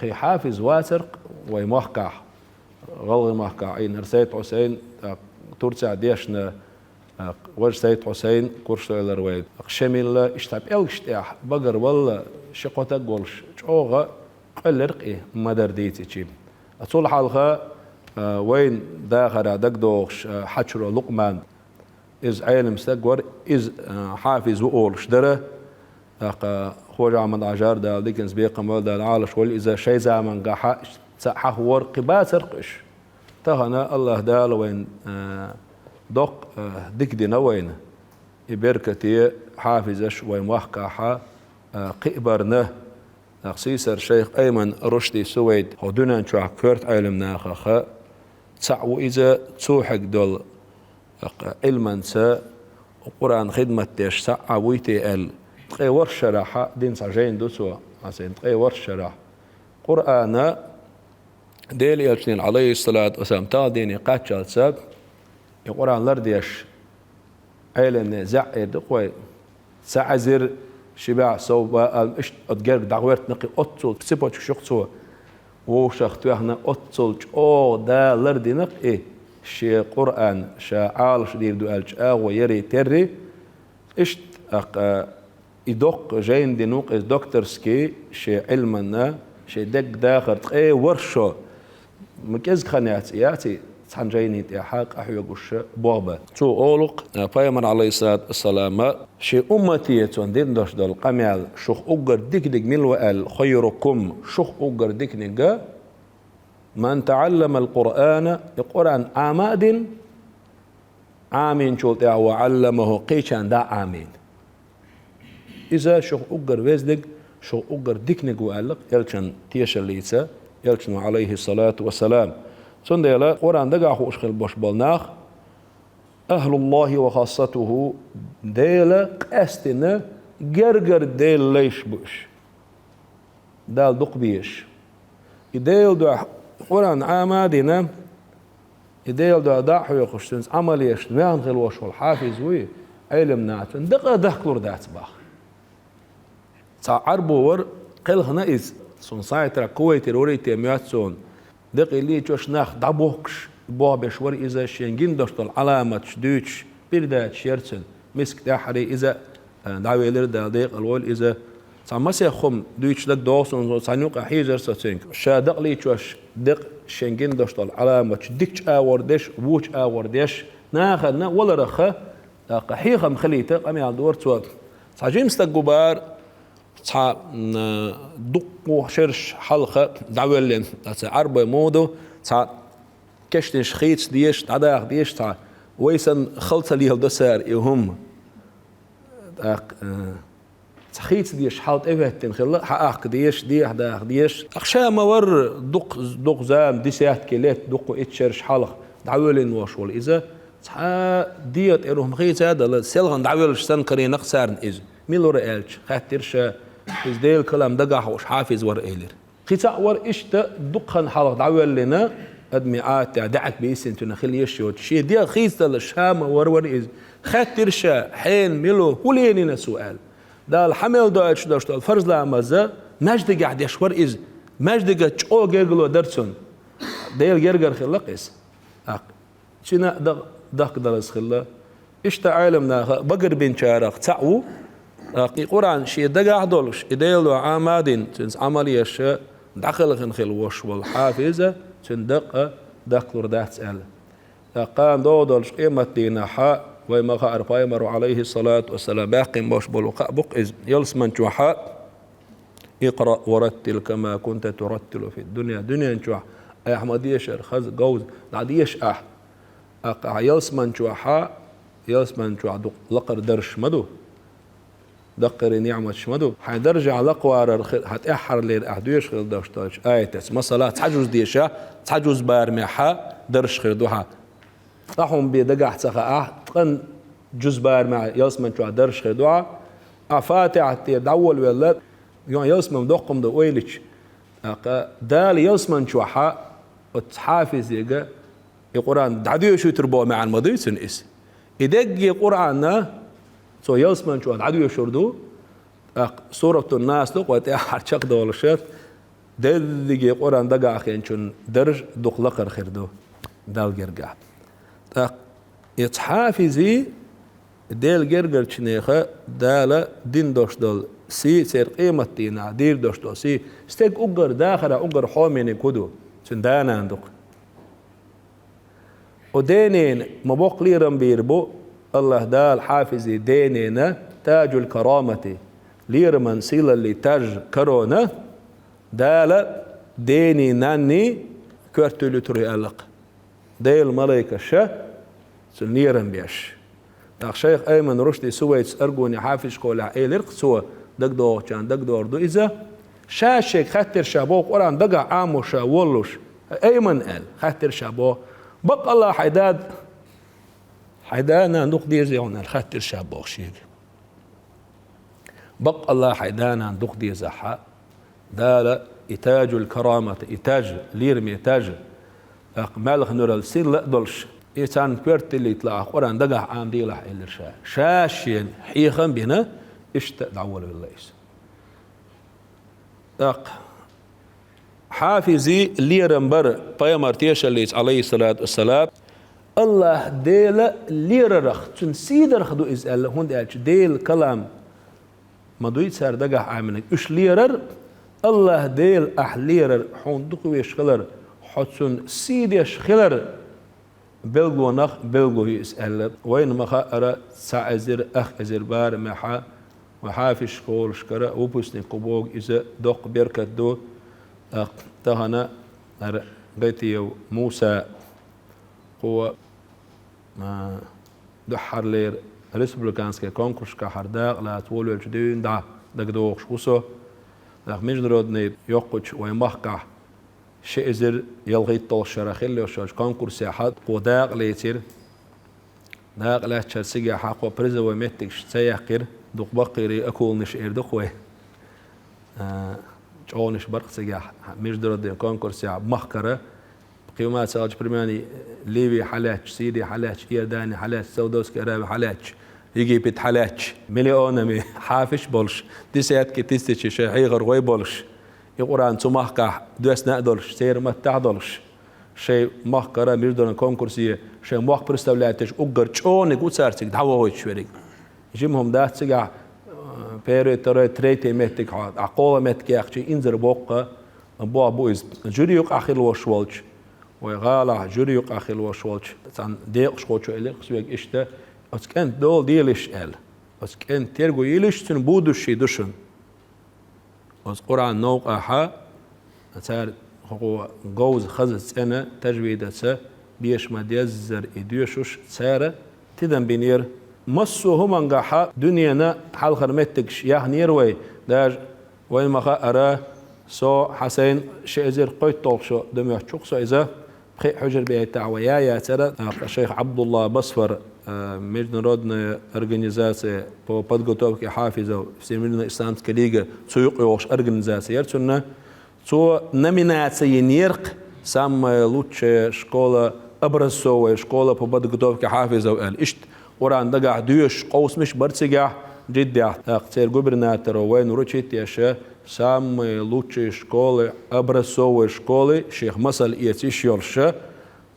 قي حافظ واسرق ويمحكع غلغ محكع أي نرسيت حسين ترتع ديشنا وج سيد حسين كورشو الرويد شميل اشتاب الشتاح بقر ولا شقوتا قولش شوغا قلرق ايه مدر ديتي تشيم اتصول حالها وين داخل دقدوغش حشر لقمان از عالم استقور از حافظ وقولش دره خوج عمد عجار دا ديكنز بيقم دا العالش ولا اذا شي زمن قاح حور قباس رقش تهنا الله دال وين دق ديك دي نوين إبركتي حافظش ومحكاحة قئبرنه نقصيسر شيخ أيمن رشدي سويد هدونا نشوح كورت علمنا خاخا تعو إذا توحق دول علما سا قرآن خدمة تيش تعويتي تقي ورشرح دين سجين دوسوا عسين تقي ورشرح قرآن ديل يلشين عليه الصلاة والسلام تاديني قاتشال ساب القرآن لرديش عيلن زعير دقوي سعزر شباع صوبا الاشت اتجرق دعوات نقي اتصل سيبوش شخصوا وشختوا احنا اتصل او دا لردي نقي شي قرآن شا عالش دير دو الج ويري تري اشت يدق جين دي نوق از دكتورسكي شي علمنا شي دق داخل تقي ورشو مكيز خانيات ياتي سانجيني تحاق أحيوغش بوابا شو أولق بايمر عليه الصلاة والسلام شي أمتي يتوندين دوش دول قميال شوخ أقر ديك ديك ملوال خيركم شوخ أقر ديك نيجا من تعلم القرآن القرآن عماد عامين شولت وعلمه قيشان دا عامين إذا شوخ أقر ويزدق شوخ أقر ديك نيجو ألق يلشن تيش الليسا يلشن عليه الصلاة والسلام سنديلا قرآن دقا خوش خل باش بالناخ أهل الله وخاصته ديلا قاستنا جرجر ديل ليش بوش دال دق بيش يديل دو قرآن عامادنا يديل دو داحو يخشتنس عمليش نوان خل وش والحافظ وي علم ناتن دقا دحكلور دات باخ تا عربور قلخنا إز سنصايترا كويتر وريتي مياتسون دق اللي جوش ناخ دابوكش بوابش ور إذا شينجين دوشتل علامة شدوش بردات شيرتن مسك تحري إذا دعويلر دا ديق الول إذا سامسي خم دوش دق دوسون سانيوق حيجر ستينك شا دق لي جوش دق شينجين دوشتل علامة شدكش آوردش ووش آوردش ناخدنا ولا رخا قحيخة مخليته قامي على دور توات ساجيم استقبار تا دق شرش حلقة دعوالين تا عربة مودو تا كشتش خيتش ديش تعداق ديش تا ويسن خلطة ليه الدسار يهم خيتش ديش حالت افتن خلا حقاق ديش ديح داق ديش اخشا مور دق زام ديسيات كيلات دق اتشرش حلق دعوالين واشول إذا تا ديت إروهم خيتش هذا سيلغن دعوالش سنكري نقصارن إذا ميلو رأيلش خاترش إز ديل كلام دقاح وش حافظ ور إيلر قطع ور إشتا دقن حلق دعوة لنا أدمعات دعك بيسن تنخيل يشيوت شي دي خيصة للشام ور إز خاترشا حين ميلو ولينينا سؤال دا الحمل دايتش داشت الفرز لامزا مجد قاعد يشور إز مجد قاعد شو جيغلو درسون ديل جرجر خلق إز شنا دق درس خلا إشتا عالمنا بقر بين شارق تعو القرآن شيء دقا دولش إديلو عامادين تنس عملية شيء دخل خنخل وش والحافظة تندق دقلور دات سأل قام دولش قيمة دينا حاء وما خار بايمر عليه الصلاة والسلام باقي موش بلوقاء بق إذ يلس من حاء اقرأ ورتل كما كنت ترتل في الدنيا دنيا نشوح أي أحمد يشر خز جوز نعديش يلس من حاء يلس من دق لقر درش مدو دقر نعمة شمدو حيدرجع لقوار هتأحر لين أحدوش خير داشتاج آية مثلا تحجز ديشة تحجز بارمحة درش خير دوحة طاحهم بيدقع تسخاء تقن جز بارمع يسمن شو درش خير دوحة أفاتع تدول ولا يوم يسمن دقم دو ويلش دال يسمن شو حا وتحافظ يجا القرآن دعديو شو تربو مع الماضي سنئس إدق القرآن سو يسمن شو دعديو شردو سورة الناس دو قوات أحد شق دول الشيط دل القرآن دقا أخين شون درج دخلق الخير دو دال جرجع يتحافظي ديل جرجر شنيخة دالة دين دوش دول سي سير قيمة تينا دير دوش دول سي استيق أقر داخل أقر حومين كدو سندانا عندك ودينين مبوق ليرم بيربو الله دال حافظي دينينا تاج الكرامة ليرمن سيلا اللي تاج كورونا دال ديني ناني كرتلو تري ألق ديل ملايكة شا سنيرم بيش الشيخ أيمن رشدي سويت أرجوني حافظ كولا إيلرق سوى دقدور كان دقدور دو إذا شاشك خاطر شابوك قرآن دقع عامو شا ولوش أيمن قال خاطر شابوك بق الله حيدانا نقدر زيونا الخاطر شابوك شيك بق الله حيدانا نقدر زحا دال إتاج الكرامة إتاج ليرمي إتاج مالخ نور السير لا دولش إنسان كورت اللي يطلع قرآن دقع عام دي لح إلا شاشين حيخا بنا دعول بالله حافظي ليرمبر بيامر تيشليت عليه الصلاة والسلام الله ديل ليررخ تنسيدر خدو إزال هون ديل كلام ما دويت سار دقع عامنك إش ليرر الله ديل أحليرر حون دقويش خلر حتسون سيديش خلر بلغو نخ بلغو يسأل وين مخا سعزر أخ أزر بار محا وحافش قول شكرا وبسني قبوغ إذا دق بركة دو تهنا بيتي موسى هو دحر لير ريسبليكانسكي كونكورس كحرداق لا تولو الجدين دا دقدوغ شوسو داق مجدرودني يوقج ويمخكح شئزر يلغي طول شرخيل وشوش كونكورس يحد قداق ليتير داق لا تشرسيجا حق وبرزا وميتك سيحقر دوق بقيري أكول نشئر دوقوي جونش برق سيجا مجدرودني كونكورس يحد مخكرة قيمات ساج برماني ليبي حلاج سيدي حلاج إيرداني حلاج سودوس كرابي حلاج يجيبت حلاج مليون حافش بولش ديسيات كتيستي شيء غير بولش القرآن تمحكح دوس نقدرش سير ما تعدلش شيء محكرة ميردون كونكورسية شيء محك برستولاتش أجر تشون يقول سارتك دعوة شويرك جيمهم ده تسجع بيري ترى تريتي متك عقول متك أخشي إنزر بوقة بويز جريوك آخر وشوالش ويغالع جريوك آخر وشوالش تان ديق شوالش إلك سويك إشته بس كان دول ديلش إل بس كان ترجو يلش تنبودش يدشن بس قرآن نوق أحا أثار هو جوز خزت سنة تجويد سا بيش ما ديزر إديوشوش سارة تدم بنير مصو هم انجحا دنيانا حال خرمتكش يهنير وي داج وين ما أرى سو حسين شئزر قيت طلشو دم يحشوق سو إذا بخي حجر بيت تعويا يا ترى الشيخ عبد الله بصفر международная организация по подготовке хафизов Всемирная исламская лига цуюк организация ярцуна цо номинация нерк самая лучшая школа образцовая школа по подготовке хафизов ишт Qur'an daga düş qawsmış bartsiga jidda aqtir губернатор وين ручит яша самые лучшие школы образцовые школы шейх масал иетиш ёлша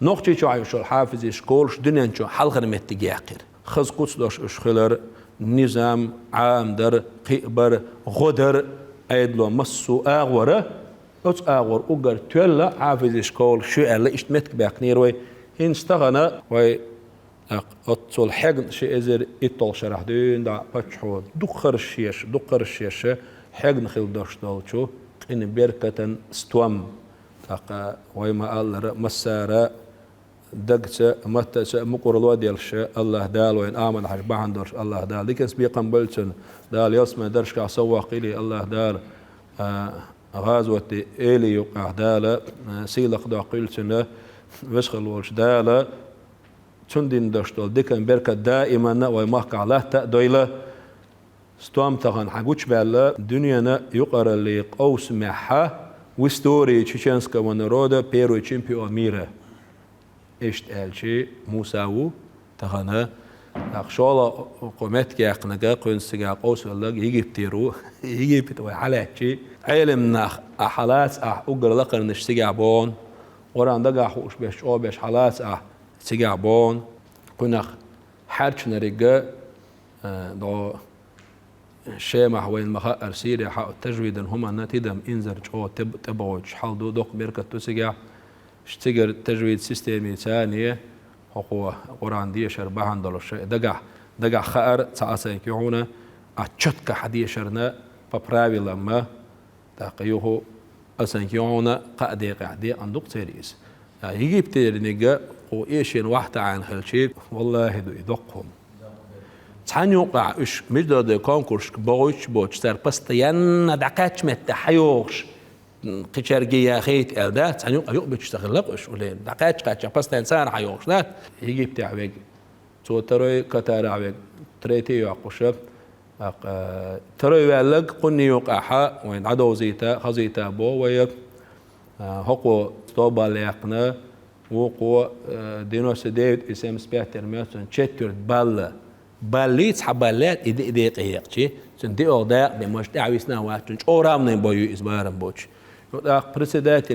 نقطة شو الحافظ شكولش دنيا شو حلقة متجاقر خز قدس دوش اشخلر نظام عام در قبر غدر ايدلو مسو اغورة اتس اغور اگر تولا حافظ شكول شو الا اشتمتك باقنيروي انستغنى وي اتسول حقن شي ازر اتول شرح دين دا باتشحو دقر الشيش حقن خيل دوش دولشو ان بركة ستوام ويما الله مسارة دقت مت مقر الوادي الش الله دال وين آمن حج بحندرش الله دال ديك سبيقا بلتن دال يسمى درش كسواق لي الله دال غازوة إلي يقع دال سيلق دا قلتنا وسخل والش دال تندين دشتول ديكن بركة دائما ويمحق لا تأدويله ستوام تغن حقوش بالا دنيانا يقرأ اللي قوس معها وستوري تشيشنسكا ونرودا بيرو تشيمبيو أميرة إشت ألشي موساو تغنى أخشالا قومت كأقنقا قنسكا قوس والله يجيبتيرو يجيبتو حالاتشي علم حالات أقر لقر نشتقع بون وران دقا حوش بيش أو بيش حالات تقع بون قناخ حرش نرقا دو شامح وين مخا أرسيري حق تجويدا هما نتيدم إنزر جو تبغوش حال دو دوق بيركة تسقع اشتقر تجويد سيستمي ثانية هو قرآن دي شربان دولش دقع خائر تعاسين كيعونا أتشتك حدي شرنا فبراوي لما تاقيوه أسين كيعونا قادي قاعدي عندك تريس يجيب تيرنيجا وإيشين واحدة عن خلشي والله دو يدقهم تحنيو قاع إيش مجد كونكورس بوش بوش تر بستيان دقاتش متحيوش قشرجية خيت ألدا تحنيو يقبل تشتغل لقش ولا دقاتش قاتش بستيان سان حيوش لا يجي بتاعك تو تروي كتار عوج تريتي يعقوشب تروي بالك قني يقعها وين عدو زيتا خزيتا بو ويا هقو طوبا ليقنا وقو دينوس ديد اسم سبيتر ميسون تشتر باليت حبالات إديق هيقشي سندي أغداء بمش دعويسنا واتنش أورامنا بيو إزبارم بوش بريسيدات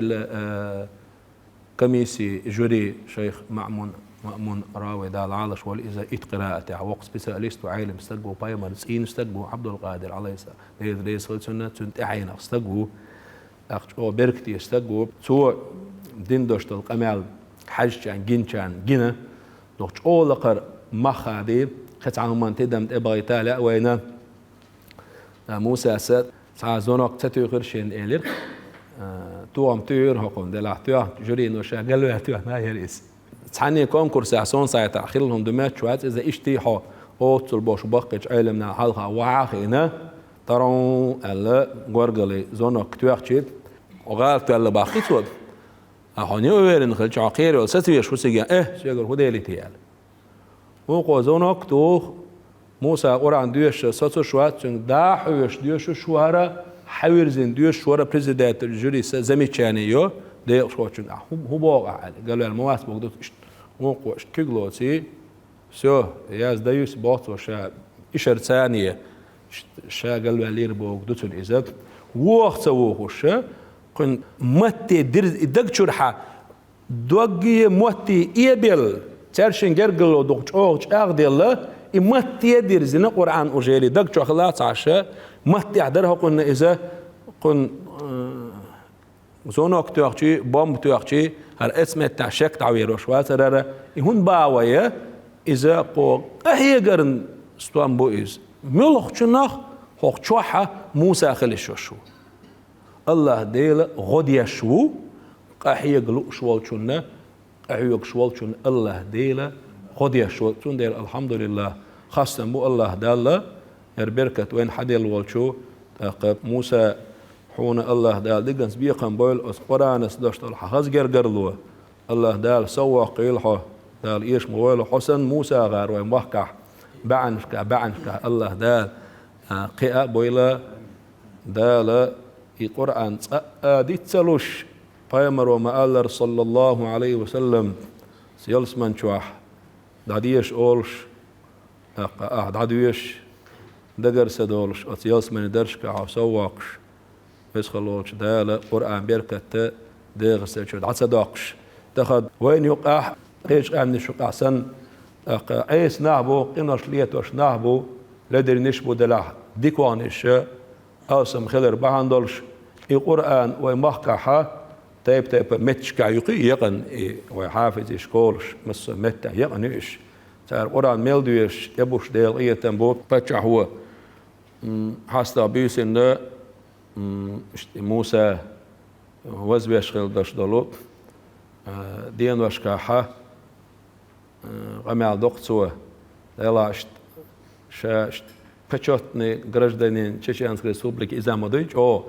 الكميسي جوري شيخ مأمون راوي دال عالش والإذا قراءة عوق سبيساليست وعالم استقبو بايمر سين استقبو عبد القادر عليه السلام ليس خلصنا سنت أحينا استقبو أو بركتي استقبو سو دين دوشت القمال حج كان جنا دوش أول قر مخادي خت عمان تدم تبغي تالا وين موسى سات سازونك تتو قرشين إلير توام تير هقوم دلع تيا جرين وشغلوا تيا ما يريس تحني كونكورس عصون ساعة أخيرهم دمات شوات إذا إشتيحوا أوتل باش بقيج علمنا حلقة وعاخينا ترون ألا قرقلي زونك تياخشيد وقالت ألا باقيت ود أحوني ويرن خلش عقير والستوي شو سجى شجر هديلي تيال وقو زونك تو موسى قرآن ديش ساتو شوات داحوش ديش شوارا حويرزين ديش شوارا بريزيدنت الجوري زميتشانيو ده شواتشون هو باقع على قالوا المواس بقدر وقو اشتغلوتي سو ياز دايوس باطو شا إشر ثانية شا قالوا لير بقدرتون إذا وقت وقوش كن متى درز دكتورها دوجي متى إيبل ترشين جرجلو دكتور أوج أغديلا متى درزنا قرآن أجيلي دكتور خلاص عشاء متى عدرها قلنا إذا كن زونك تأخذي بام تأخذي هر اسم تعشق تعوير وشوات رأى يهون باوية إذا قو أهي قرن استوان بوئز ملخ شنخ هو شوحة موسى خليش شو الله ديل غدي شو أهي قلو شوال شنّا أهي شوال شن الله ديل غدي شو شن ديل الحمد لله خاصة بو الله دال بركة وين حديل والشو موسى حون الله دال دقنس بيقن بول قرآن سدشت الحخز جرجرلو الله دال سوى قيلحه دال إيش مويل حسن موسى غار ومحكح بعنشك الله دال قيا بويلا دال القرآن ديت سلوش بايمر وما الله صلى الله عليه وسلم سيلس من شواح داديش أولش داديش دقر سدولش أتيلس من درشك عسواقش بس خلوش دال قرآن بركة دغس شد عصداقش تاخد وين يقع ايش قام شقع سن ايس نعبو قناش ليتوش نعبو لدر نشبو دلع ديكوانش اوسم خلر باندولش القرآن ومحكحة تايب متشكا يقن وحافظ شكولش مس متى يقنش تاع القرآن ميلدوش يبوش ديل ايتنبو بتشع هو حاستا بيسن موسى وزبيش خل دش دلو دين وشكاحة قمع دقتوه دلاشت شاشت بچوتني гражданин Чеченской Республики Изамадович о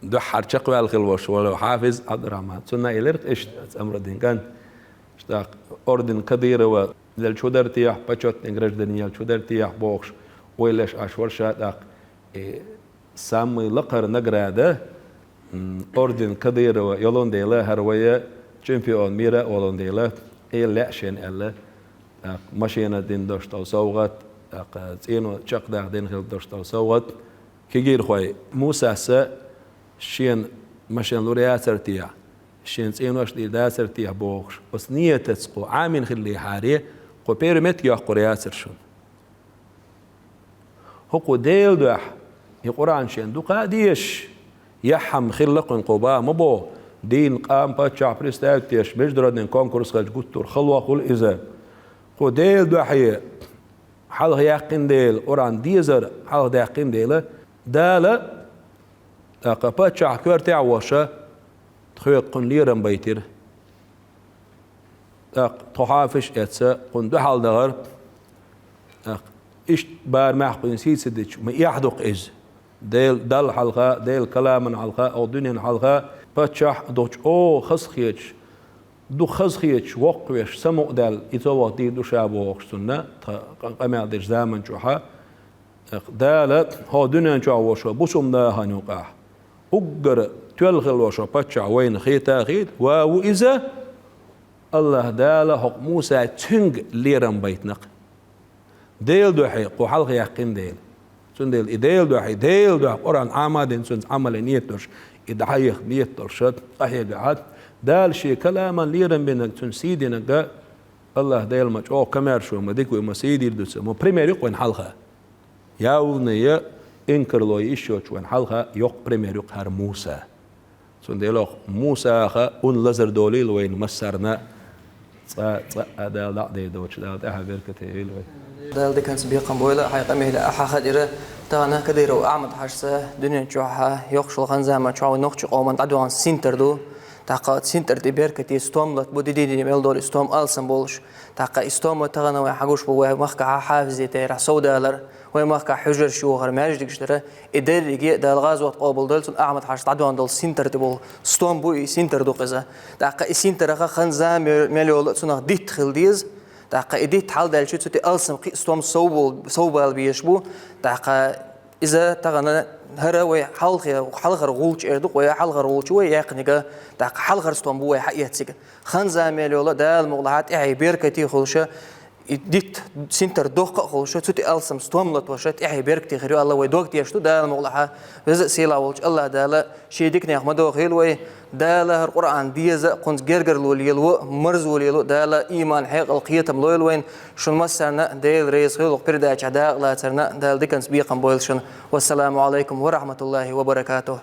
ده حرچق والخلوش ولا حافظ عبد الرحمن سنة إلرت إيش أمر الدين كان اشتاق أردن كبيرة و للشودر تياح بچوتني гражданин للشودر تياح بوخش ويلش أشور شاتق سامي لقر نجرادة أردن كبيرة و يلون ديلا هروية شامبيون ميرا ولون ديلا لا شين ألا ماشينا دين داشت أو سوغت زينو شق ده دين خل داشت أو سوغت كجير خوي موسى س شين ماشين لوريا سرتيا شين زينو أش دي دا سرتيا بوخش بس نية تسقو عامين خلي حاري قو بيرمت يا قريا سرشون هو ديل ده القرآن شين دو قاديش يحم خلقن قبا مبو دين قام باتشع بريستاكتيش مجدردن كونكورس خلج قطر خلوة قل إذا قو ديل دو حي حال يقين ديل قرآن ديزر حال يقين ديل دالة باتشع كورتي عواشا تخيط قن ليرن بيتر تحافش اتسا قن دو حال دغر إيش بار محقن سيسدش ما يحدق إز ديل دل حلقة ديل كلام حلقة أو دنيا حلقة بتشح دوش أو خسخيش دو خسخيش وقويش سمو دل إتوا دي دو شابو وقتنا قمع ديش زمن شوها دالة ها دنيا شو وشوا بوسم ده هنوقع أجر تلخل وشوا بتشح وين خيتا خيت وإذا الله دالة حق موسى تنج ليرم بيتنق ديل دو حق وحلقة يقين ديل سندل إديل دو حي ديل دو قرآن عمادين سند عمل نيتش إدعايخ نيتش أحيا قعد دال شيء كلاما ليرن بينك تنسيدنا الله ديل ماش أو كمار شو ما ديكو ما سيدي دوس مو بريمير يقوين حلقة ياوني إنكر لو يشوش وين حلقة يق بريمير يق هر موسى سندل موسى خا أون لزر دوليل وين مسرنا دال لا دي دوش دال ده بركته هيلوي دال دي كان سبيقا بويلا حقيقة مهلا أحاخديرة تانا كديرة وأعمد حشسة دنيا جوحها يقشل غنزامة جوحة نقش قومن عدوان سينتر دو تاقا سينتر دي بركتي استوملت بودي دي ميل دول استوم ألسن بولش تاقا استوم تغنى ويحقوش بوي مخكا حافظي تيرح سودالر ويمخكا حجر شوغر ماجدك جدرة إدريجي دال غازوات قابل دولتون أعمد حشت عدوان دول سينتر دي استوم بوي سينتر دو قزا تاقا سينتر خنزام مليول تسنغ ديت خلديز تاقا إديت حال دالشو تتي ألسن قي استوم صوبال بيشبو تاقا إذا تغنى هرا وي حلغر غولش إردوق وي حلغر غولش وي يقنقا تاقا حلغر استوم بوي حقياتسيك خنزام مليول دال مغلحات إعي بيركتي خلشة ديت سنتر دوق خلشة تتي ألسن استوملت وشت إعي بيركتي خيريو الله وي دوق تيشتو دال مغلحة وزق سيلا ولش الله دال شيدك نيخمدو خيل وي دالا القرآن ديزا قنز جرجر لوليلو مرز وليلو دالا إيمان حق القيتم لويل وين شن مسرنا ديل رئيس خيل وقبرداش عداء لا ترنا دال ديكنس بيقم بويلشن والسلام عليكم ورحمة الله وبركاته.